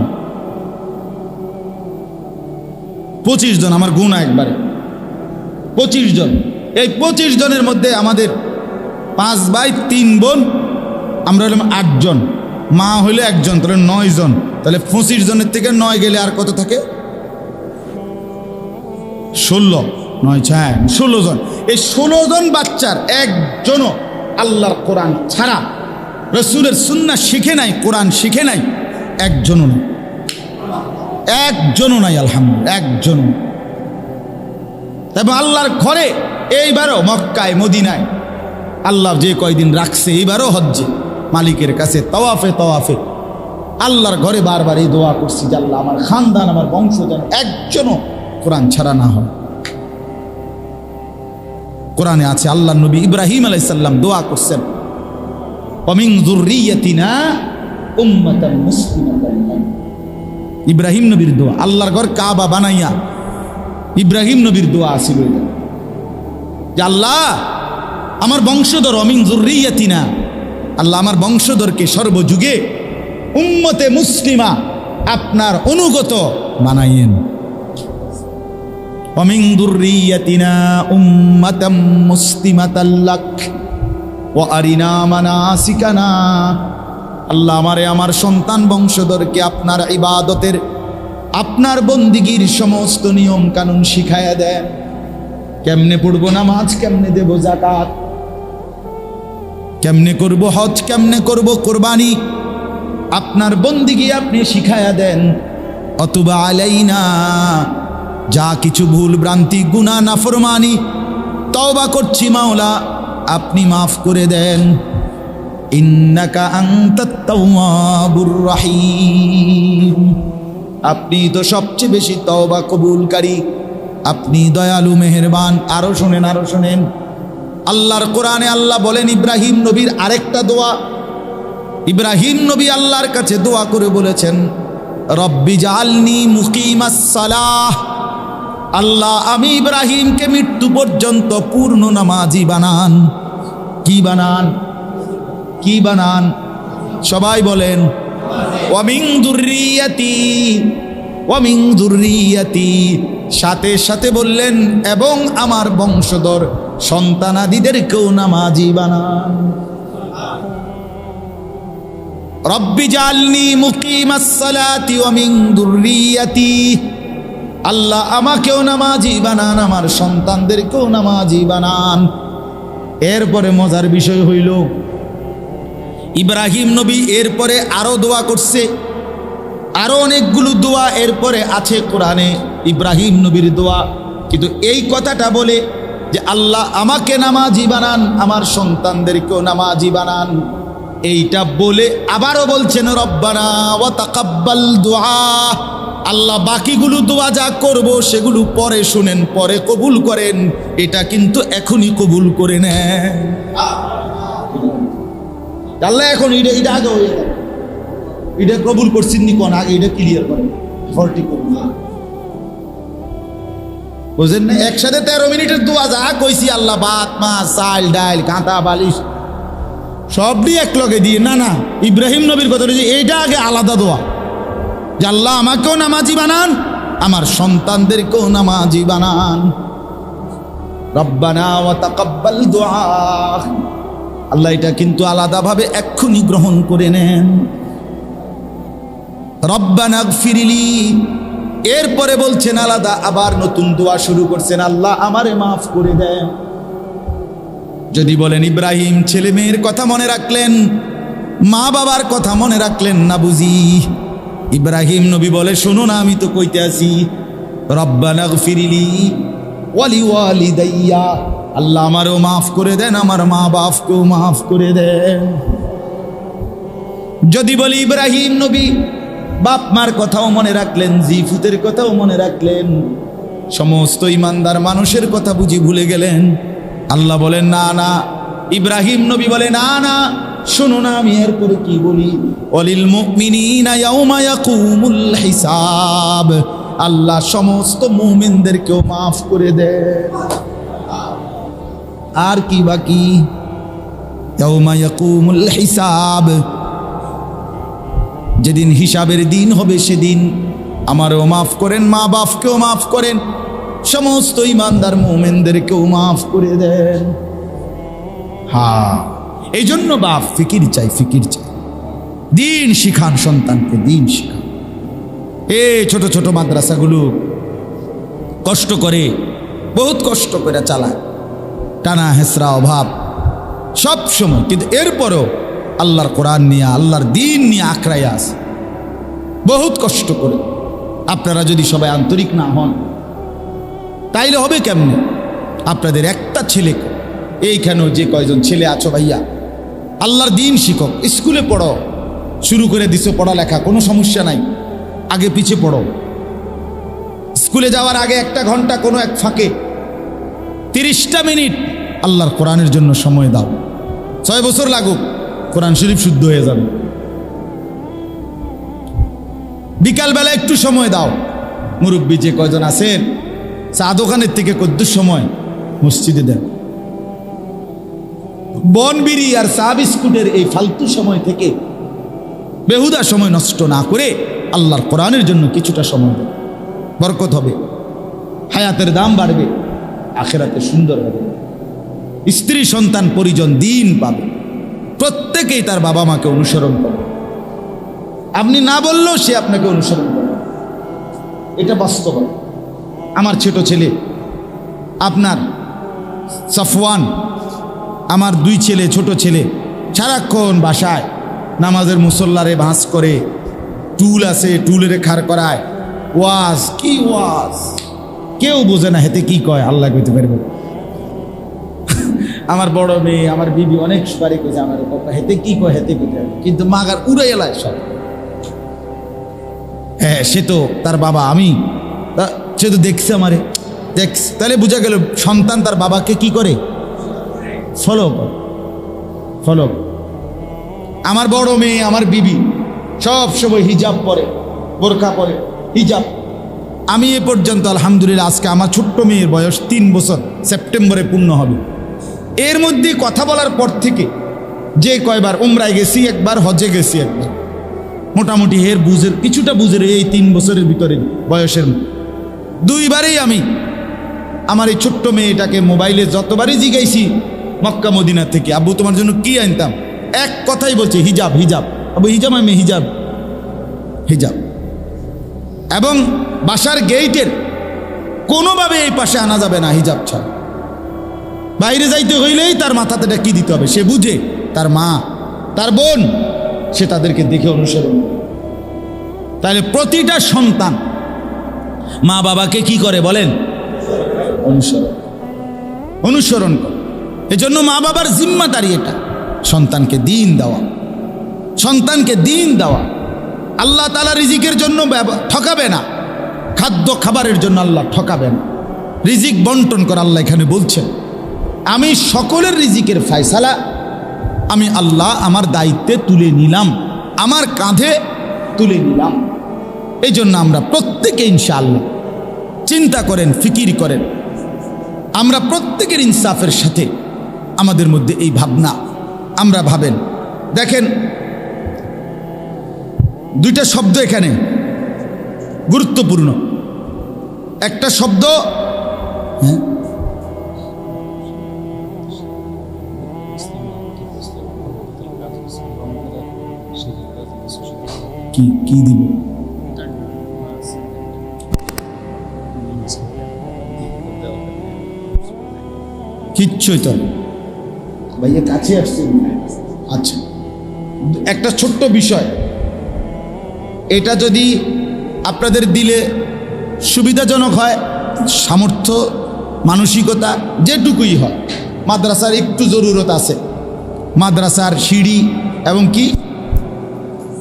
25 জন, আমার গুণ একবারে 25 জন। এই 25 জনের মধ্যে আমাদের 5 ভাই 3 বোন, আমরা হলাম 8 জন, মা হইলে 1 জন, তাহলে 9 জন। তাহলে 25 জনের থেকে 9 গেলে আর কত থাকে? 16, 9 6 16 জন। এই 16 জন বাচ্চার একজনও আল্লাহর কোরআন ছাড়া, রসুলের সুন্নাহ শিখে নাই, কোরআন শিখে নাই, একজনও নাই, একজনও নাই। আলহামদুলিল্লাহ, একজনও। এবং আল্লাহর ঘরে এইবারও মক্কায় মদিনায় আল্লাহ যে কয়দিন রাখছে, এইবারও হজ্জে মালিকের কাছে তওয়াফে আল্লাহর ঘরে বারবার এই দোয়া করছি যে আল্লাহ আমার খানদান, আমার বংশ যেন একজনও কোরআন ছাড়া না হয়। কোরআনে আছে আল্লাহ নবী ইব্রাহিম আলাইহিস সালাম দোয়া করছেন, ওমিন যুররিয়াতিনা উম্মাতান মুসলিমাতান। ইব্রাহিম নবীর দোয়া, আল্লাহর ঘর কাবা বানাইয়া ইব্রাহিম নবীর দোয়া ছিল যে আল্লাহ আমার বংশধর, ওমিন যুররিয়াতিনা, আল্লাহ আমার বংশধরকে সর্বযুগে উম্মতে মুসলিমা, আপনার অনুগত বানাইয়েন। ওমিন যুররিয়াতিনা উম্মাতাম মুসলিমাতাল লাক ওয়া আরিনা মানাসিকানা। আল্লাহ আমারে, আমার সন্তান বংশধরকে আপনার ইবাদতের, আপনার বন্দিগির সমস্ত নিয়ম কানুন শিখায়া দেন। কেমনে পড়বো নামাজ, কেমনে দেব যাকাত, কেমনে করব হজ, কেমনে করব কোরবানি, আপনার বন্দিগি আপনি শিখায়া দেন। অতুবা আলাইনা, যা কিছু ভুল ভ্রান্তি গুনাহ নাফরমানি তওবা করছি মাওলা, আপনি মাফ করে দেন। ইন্নাকা আনতাত তাওয়াবুর রহিম, আপনি তো সবচেয়ে বেশি তওবা কবুলকারী, আপনি দয়ালু মেহেরবান। আরো শোনেন, আরো শোনেন, আল্লাহর কোরআনে আল্লাহ বলেন ইব্রাহিম নবীর আরেকটা দোয়া। ইব্রাহিম নবী আল্লাহর কাছে দোয়া করে বলেছেন, রব্বি জাআলনি মুকিমাস সালাহ, আল্লাহ আমি ইব্রাহিমকে মৃত্যু পর্যন্ত পূর্ণ নামাজি বানান। কি বানান? কি বানান? সবাই বলেন, ওয়ামিন যুররিয়াতি, ওয়ামিন যুররিয়াতি, সাথে সাথে বললেন এবং আমার বংশধর সন্তানাদিদেরকেও নামাজি বানান। রব্বি জাআলনি মুকিমাস সালাতি ওয়া মিন যুররিয়াতি, আল্লাহ আমাকেও নামাজি বানান, আমার সন্তানদেরকেও নামাজি বানান। এরপরে মজার বিষয় হইল, ইব্রাহিম নবী এরপরে আরো দোয়া করছে, আরো অনেকগুলো দোয়া এরপরে আছে কোরআনে ইব্রাহিম নবীর দোয়া। কিন্তু এই কথাটা বলে যে আল্লাহ আমাকে নামাজি বানান, আমার সন্তানদেরকেও নামাজি বানান, এইটা বলে আবারও বলছেন রব্বানা ওয়া তাকাব্বাল দুআ, আল্লাহ বাকিগুলো দোয়া যা করব সেগুলো পরে শুনেন, পরে কবুল করেন, এটা কিন্তু এখনই কবুল করে নেন। আল্লাহ এখন এটা আগে হয়ে যাবে, এটা কবুল করছেন নি কোন আগে এটা ক্লিয়ার করেন, ফলটি করুন। বুঝলেন না? একসাথে 13 মিনিটের দোয়া যা কইছি, আল্লাহ ভাত মাছ চাল ডাল কাঁথা বালিশ সব দিয়ে এক লগে দিয়ে, না না, ইব্রাহিম নবীর কথা যে এইটা আগে আলাদা দোয়া, যে আল্লাহ আমাকেও নামাজি বানান, আমার সন্তানদেরকেও নামাজি বানান। রব্বানা ওয়া তাকাব্বাল দুআ, আল্লাহ এটা কিন্তু আলাদাভাবে এক্ষুনি গ্রহণ করে নেন। রব্বানা গফিরলি, এরপরে বলছেন আলাদা আবার নতুন দোয়া শুরু করছেন, আল্লাহ আমারে মাফ করে দেন। যদি বলেন ইব্রাহিম ছেলে মেয়ের কথা মনে রাখলেন, মা বাবার কথা মনে রাখলেন না বুঝি? ইব্রাহিম নবী বলে শোনো না, আমি তো কইতে আছি, রব্বানা গফিরলি ওয়ালি ওয়ালিদাইয়া, আল্লাহ আমারও মাফ করে দেন, আমার মা বাপকেও মাফ করে দেন। যদি বলি ইব্রাহিম নবী বাপ মার কথাও মনে রাখলেন, জিফুতের কথাও মনে রাখলেন, সমস্ত ইমানদার মানুষের কথা বুঝি ভুলে গেলেন? আল্লাহ বলেন না না, ইব্রাহিম নবী বলে না না, শোনো না আমি এরপরে কি বলি, ওয়ালিল মুমিনিনা ইয়াউমা ইয়াকুমুল হিসাব, আল্লাহ সমস্ত মুমিনদেরকেও মাফ করে দেন। আর কি বাকি, ইয়াউমা ইয়াকুমুল হিসাব, যেদিন হিসাবের দিন হবে সেদিন আমারও মাফ করেন, মা বাপকেও মাফ করেন, সমস্ত ইমানদার মুমিনদেরকেও মাফ করে দেন। হ্যাঁ, এই জন্য বাপ ফিকির চাই, ফিকির চাই, দিন শিখান সন্তানকে, দিন শিখান। এই ছোট ছোট মাদ্রাসাগুলো কষ্ট করে, বহুত কষ্ট করে চালায়, টানা হেসরা অভাব সব সময়, কিন্তু এরপরও আল্লাহর কোরআন নিয়ে, আল্লাহর দিন নিয়ে আঁকড়াই আছে, বহুত কষ্ট করে। আপনারা যদি সবাই আন্তরিক না হন তাইলে হবে কেমনে? আপনাদের একটা ছেলে, এইখানেও যে কয়জন ছেলে আছো ভাইয়া, আল্লাহর দিন শিখক, স্কুলে পড়ো, শুরু করে দিছো পড়ালেখা, কোনো সমস্যা নাই, আগে পিছে পড়ো। স্কুলে যাওয়ার আগে 1 ঘন্টা কোনো এক ফাঁকে 30টা মিনিট আল্লাহর কোরআনের জন্য সময় দাও। 6 বছর লাগুক, কোরআন শরীফ শুদ্ধ হয়ে যাবে। বিকালবেলা একটু সময় দাও, মুরব্বী যে কয়জন আছেন চা দোকানের থেকে কদ্দুর সময় মসজিদে দেন। বনবিড়ি আর চা বিস্কুটের এই ফালতু সময় থেকে বেহুদা সময় নষ্ট না করে আল্লাহর কোরআনের জন্য কিছুটা সময় দেন, বরকত হবে, হায়াতের দাম বাড়বে, আখিরাতে সুন্দর হবে, স্ত্রী সন্তান পরিজন দিন পাবে, প্রত্যেকেই তার বাবা মাকে অনুসরণ করে, আপনি না বললেও সে আপনাকে অনুসরণ করে, এটা বাস্তব। আমার ছোট ছেলে আপনার সাফওয়ান, আমার 2 ছেলে, ছোট ছেলে, সারাক্ষণ বাসায় নামাজের মুসল্লারে ভাঁজ করে, টুল আছে টুলের খাড় করায়, ওয়াজ কি ওয়াজ, কেউ বোঝে না হেতে কি কয়, আল্লাহ কইতে পারবে। আমার বড় মেয়ে, আমার বিবি অনেক সুপারি কইছে আমার হেতে কি কয়, হেতে কইতে, কিন্তু মাগার উড়ে এলায় সব। হ্যাঁ, সে তো তার বাবা, আমি সে তো দেখছে আমারে, দেখছে, তাহলে বোঝা গেল সন্তান তার বাবাকে কি করে, ফলো করে, ফলো। আমার বড় মেয়ে, আমার বিবি সব সময় হিজাব পরে, বোরকা পরে, হিজাব। আমি এ পর্যন্ত আলহামদুলিল্লাহ, আজকে আমার ছোট্ট মেয়ের বয়স 3 বছর, সেপ্টেম্বরে পূর্ণ হবে। এর মধ্যে কথা বলার পর থেকে যে কয়বার উমরায় গেছি, একবার হজে গেছি, একবার, মোটামুটি এর বুঝের কিছুটা বুঝের এই 3 বছরের ভিতরে বয়সের 2বারেই আমি আমার এই ছোট্ট মেয়েটাকে মোবাইলে যতবারই জিগাইছি মক্কা মদিনা থেকে, আব্বু তোমার জন্য কি আনতাম, এক কথাই বলছে হিজাব, হিজাব আব্বু, হিজাব, আমি হিজাব, হিজাব। এবং বাসার গেইটের কোনোভাবে এই পাশে আনা যাবে না হিজাব ছাড়া, বাইরে যাইতে হইলেই তার মাথাতে কি দিতে হবে, সে বুঝে, তার মা, তার বোন, সে তাদেরকে দেখে অনুসরণ করে। তাহলে প্রতিটা সন্তান মা বাবাকে কি করে বলেন, অনুসরণ, অনুসরণ করে। এজন্য মা বাবার জিম্মাদারি এটা, সন্তানকে দিন দেওয়া, সন্তানকে দিন দেওয়া। আল্লাহ তাআলা রিজিকের জন্য ঠকাবে না, খাদ্য খাবারের জন্য আল্লাহ ঠকাবে না, রিজিক বন্টন করে আল্লাহ এখানে বলছেন, আমি সকলের রিজিকের ফয়সালা আমি আল্লাহ আমার দায়িত্বে তুলে নিলাম, আমার কাঁধে তুলে নিলাম। এই জন্য আমরা প্রত্যেকে ইনশাআল্লাহ চিন্তা করেন, ফিকির করেন, আমরা প্রত্যেকের ইনসাফের সাথে আমাদের মধ্যে এই ভাবনা আমরা ভাবেন। দেখেন 2টা শব্দ এখানে গুরুত্বপূর্ণ। একটা শব্দ কি কি দিব, কিচ্ছুই তো ভাইয়া কাছে আসছে। আচ্ছা, একটা ছোট্ট বিষয়, এটা যদি আপনাদের দিলে সুবিধাজনক হয়, সামর্থ্য, মানসিকতা যেটুকুই হয়, মাদ্রাসার একটু জরুরত আছে, মাদ্রাসার সিঁড়ি এবং কি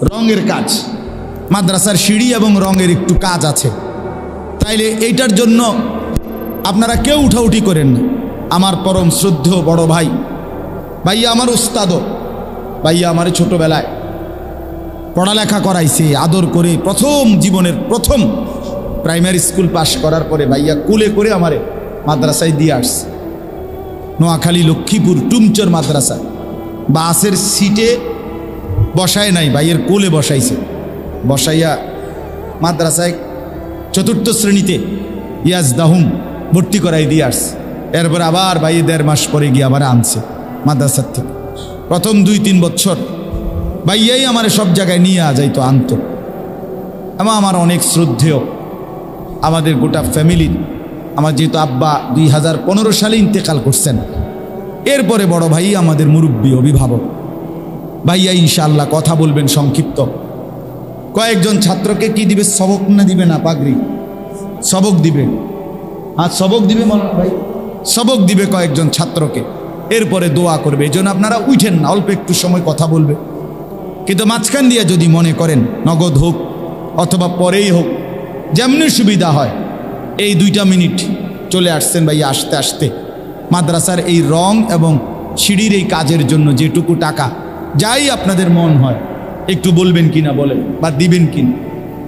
রঙের কাজ, মাদ্রাসার সিঁড়ি এবং রঙের একটু কাজ আছে। তাইলে এইটার জন্য আপনারা কেউ উঠাউঠি করেন না, আমার পরম শ্রদ্ধেয় বড় ভাই, ভাইয়া আমার উস্তাদও, ভাইয়া আমার ছোটবেলায় পড়ালেখা করাইছে আদর করে, প্রথম জীবনের প্রথম প্রাইমারি স্কুল পাশ করার পরে ভাইয়া কোলে করে আমারে মাদ্রাসায় দিয়ে আসছে। নোয়াখালী লক্ষ্মীপুর টুমচর মাদ্রাসা, বাসের সিটে বসায় নাই, ভাইয়ের কোলে বসাইছে। বসাইয়া মাদ্রাসায় ৪র্থ শ্রেণীতে ইয়াজদাহুম ভর্তি করাই দিয়ে আসছে। এরপর আবার ভাইয়ে ১.৫ মাস পরে গিয়ে আবার আনছে মাদ্রাসার থেকে। প্রথম ২-৩ বছর ভাইয়াই আমার সব জায়গায় নিয়ে যাইতো, আনতো। এবং আমার অনেক শ্রদ্ধেয়, আমাদের গোটা ফ্যামিলির, আমার যেহেতু আব্বা ২০১৫ সালে ইন্তেকাল করছেন, এরপরে বড় ভাই আমাদের মুরব্বী অভিভাবক। ভাইয়া ইনশাআল্লাহ কথা বলবেন সংক্ষিপ্ত। কয়েকজন ছাত্রকে কি দিবে, সবক না দিবে না পাগড়ি? সবক দিবে। হ্যাঁ, সবক দিবে মৌলানা ভাই, সবক দিবে কয়েকজন ছাত্রকে, এরপরে দোয়া করবে। এই জন্য আপনারা উঠেন না, অল্প একটু সময় কথা বলবে। কিন্তু মাঝখান দিয়ে যদি মনে করেন নগদ হোক অথবা পরেই হোক, যেমনি সুবিধা হয়, এই 2টা মিনিট চলে আসছেন ভাইয়া আসতে আসতে মাদ্রাসার এই রং এবং সিঁড়ির এই কাজের জন্য যেটুকু টাকা, যাই আপনাদের মন হয় একটু বলবেন কিনা বলেন, বা দিবেন কিনা।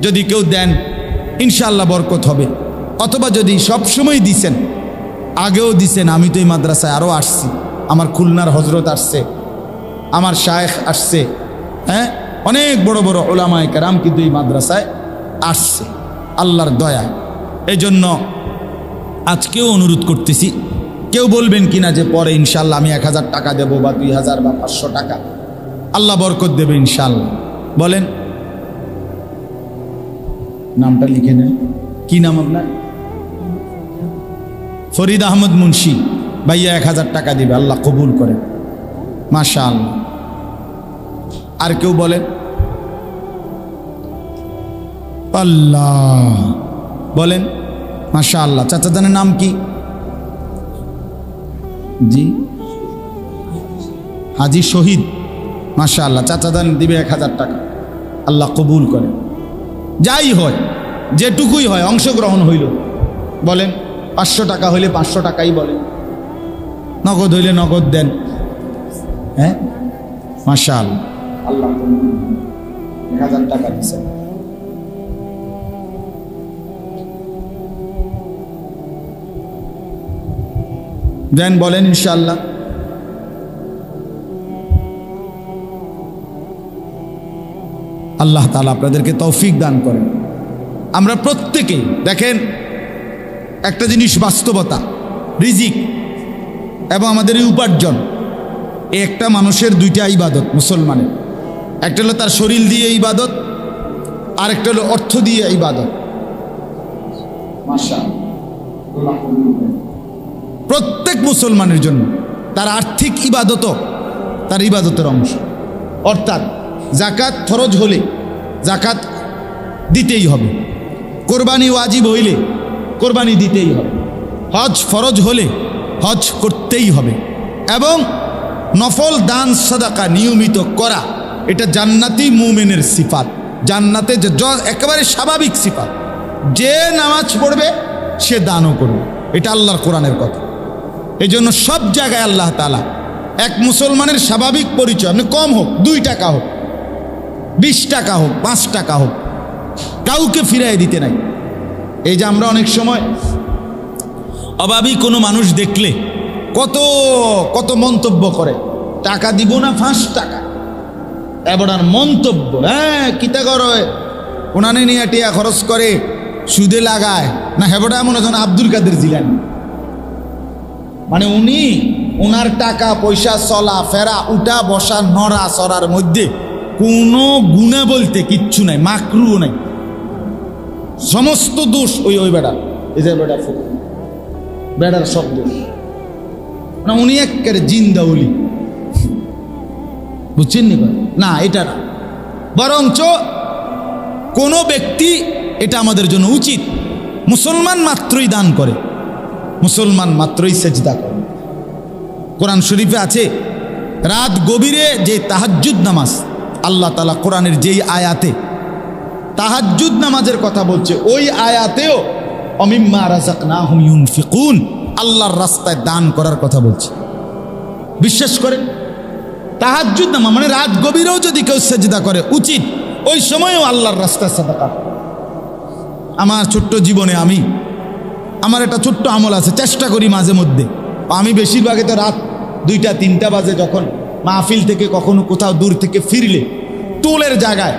যদি কেউ দেন ইনশাআল্লাহ বরকত হবে, অথবা যদি সবসময় দিছেন, আগেও দিছেন, আমি তো এই মাদ্রাসায় আরও আসছি, আমার খুলনার হজরত আসছে, আমার শায়েখ আসছে, হ্যাঁ, অনেক বড় বড় ওলামায়ে কেরাম কিন্তু এই মাদ্রাসায় আসছে আল্লাহর দয়া। এই জন্য আজকেও অনুরোধ করতেছি, কেউ বলবেন কিনা যে পরে ইনশাআল্লাহ আমি 1000 টাকা দেবো বা 2000 বা 500 টাকা, আল্লাহ বরকত দেবে ইনশাআল্লাহ। বলেন, নামটা লিখে নেন। কি নাম আপনার? ফরিদ আহমদ মুন্সি। ভাইয়া 1000 টাকা দিবে, আল্লাহ কবুল করেন, মাশাআল্লাহ। আর কেউ বলেন? আল্লাহ, বলেন মাশাআল্লাহ। চাচাজানের নাম কি? জি, হাজি শহীদ, মাশাআল্লাহ। চাচাজান দিবে 1000 টাকা, আল্লাহ কবুল করে। যাই হয়, যেটুকুই হয়, অংশগ্রহণ হইল। বলেন 500 টাকা হইলে 500 টাকাই বলেন, নগদ হইলে নগদ দেন। হ্যাঁ, মাশাআল্লাহ, আল্লাহ 1000 টাকা দিচ্ছে। দেন, বলেন ইনশাআল্লাহ। আল্লাহ তাআলা আপনাদেরকে তৌফিক দান করেন। আমরা প্রত্যেকেই দেখেন একটা জিনিস বাস্তবতা, রিজিক এবং আমাদের এই উপার্জন, একটা মানুষের 2টা ইবাদত মুসলমানের। একটা হলো তার শরীর দিয়ে ইবাদত, আর একটা হলো অর্থ দিয়ে ইবাদত। মাশাআল্লাহ, প্রত্যেক মুসলমানের জন্য তার আর্থিক ইবাদতও তার ইবাদতের অংশ। অর্থাৎ জাকাত ফরজ হলে জাকাত দিতেই হবে, কোরবানি ওয়াজিব হইলে কোরবানি দিতেই হবে, হজ ফরজ হলে হজ করতেই হবে, এবং নফল দান সাদাকা নিয়মিত করা, এটা জান্নাতি মুমিনের সিফাত। জান্নাতে যে একেবারে স্বাভাবিক সিফাত, যে নামাজ পড়বে সে দানও করবে, এটা আল্লাহর কোরআনের কথা। এই জন্য সব জায়গায় আল্লাহ তাআলা এক মুসলমানের স্বাভাবিক পরিচয়, আপনি কম হোক, 2 টাকা হোক, 20 টাকা হোক, 5 টাকা হোক, কাউকে ফিরাই দিতে নাই। এই যে আমরা অনেক সময় অভাবী কোনো মানুষ দেখলে কত কত মন্তব্য করে, টাকা দিব না 5 টাকা, এবার মন্তব্য, হ্যাঁ কিতা করে, ওনানে নিয়ে টিয়া খরচ করে, সুদে লাগায় না, হেবটা এমন এখন আব্দুল কাদের জিলানী, মানে উনি ওনার টাকা পয়সা চলা ফেরা উঠা বসা নড়া চড়ার মধ্যে কোনো গুণা বলতে কিচ্ছু নাই, মাকরুও নাই, সমস্ত দোষ ওই বেড়া, এই যে বেড়া বেড়ার সব দোষ, না উনি একেবারে জিন্দা ওলি, বুঝছেন না? এটা না, বরঞ্চ কোনো ব্যক্তি, এটা আমাদের জন্য উচিত, মুসলমান মাত্রই দান করে, মুসলমান মাত্রই সেজদা করে। কোরআন শরীফে আছে রাত গভীরে যে তাহাজ্জুদ নামাজ, আল্লাহ তাআলা কোরআনের যেই আয়াতে তাহাজ্জুদ নামাজের কথা বলছে, ওই আয়াতেও অমিম্মা রাযাকনাহুম ইউনফিকুন, আল্লাহর রাস্তায় দান করার কথা বলছি। বিশ্বাস করেন, তাহাজ্জুদ নামাজ মানে রাত গভীরেও যদি কেউ সেজদা করে উচিত ওই সময়ও আল্লাহর রাস্তায় সাদাকা। আমার ছোট্ট জীবনে আমার একটা ছোট্ট আমল আছে, চেষ্টা করি মাঝে মধ্যে। আমি বেশিরভাগে তো রাত 2টা-3টা বাজে যখন মাহফিল থেকে কখনো কোথাও দূর থেকে ফিরলে টোলের জায়গায়,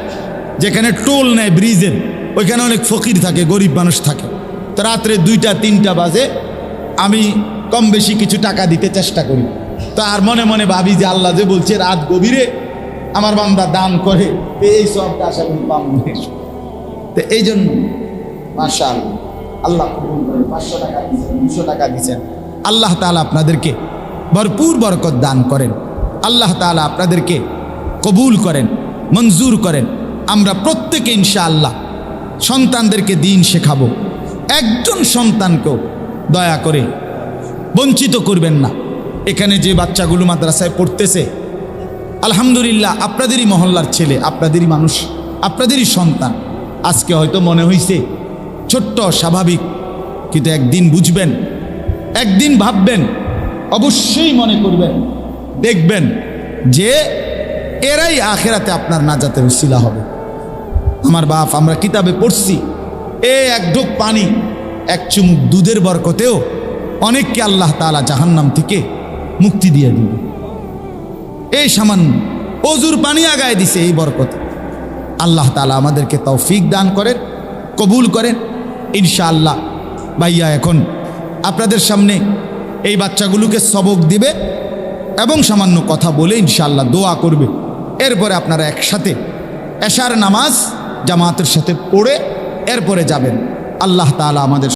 যেখানে টোল নেয় ব্রিজের, ওইখানে অনেক ফকির থাকে, গরিব মানুষ থাকে। তো রাত্রে 2টা-3টা বাজে আমি কম বেশি কিছু টাকা দিতে চেষ্টা করি। তো আর মনে মনে ভাবি যে আল্লাহ যে বলছে রাত গভীরে আমার বান্দা দান করে, এই সবটা আশা করি পাবো। তো এই জন্য মাশাআল্লাহ আল্লাহ কবুল করে। 500 টাকা দিচ্ছেন, 200 টাকা দিচ্ছেন, আল্লাহ তাআলা আপনাদেরকে ভরপুর বরকত দান করেন। আল্লাহ তাআলা আপনাদেরকে কবুল করেন, মঞ্জুর করেন। আমরা প্রত্যেকে ইনশাআল্লাহ সন্তানদেরকে দিন শেখাবো। একজন সন্তানকেও দয়া করে বঞ্চিত করবেন না। এখানে যে বাচ্চাগুলো মাদ্রাসায় পড়তেছে, আলহামদুলিল্লাহ আপনাদেরই মহল্লার ছেলে, আপনাদেরই মানুষ, আপনাদেরই সন্তান। আজকে হয়তো মনে হইছে ছোট্ট, স্বাভাবিক, কিন্তু একদিন বুঝবেন, একদিন ভাববেন, অবশ্যই মনে করবেন, দেখবেন যে এরাই আখেরাতে আপনার নাজাতের উসিলা হবে। আমার বাপ, আমরা কিতাবে পড়ছি, এক ঢোক পানি, এক চুমুক দুধের বরকতেও অনেককে আল্লাহ তাআলা জাহান্নাম থেকে মুক্তি দিয়ে দিবে। এই সামান্য অজুর পানি আগায় দিছে এই বরকতে। আল্লাহ তাআলা আমাদেরকে তৌফিক দান করেন, কবুল করেন ইনশাআল্লাহ। ভাইয়া এখন আপনাদের সামনে এই বাচ্চাগুলোকে সবক দিবে এবং সামান্য কথা বলে ইনশাআল্লাহ দোয়া করবে। এরপরে আপনারা একসাথে এশার নামাজ জামাতের সাথে পড়ে এরপরে যাবেন। আল্লাহ তাআলা আমাদের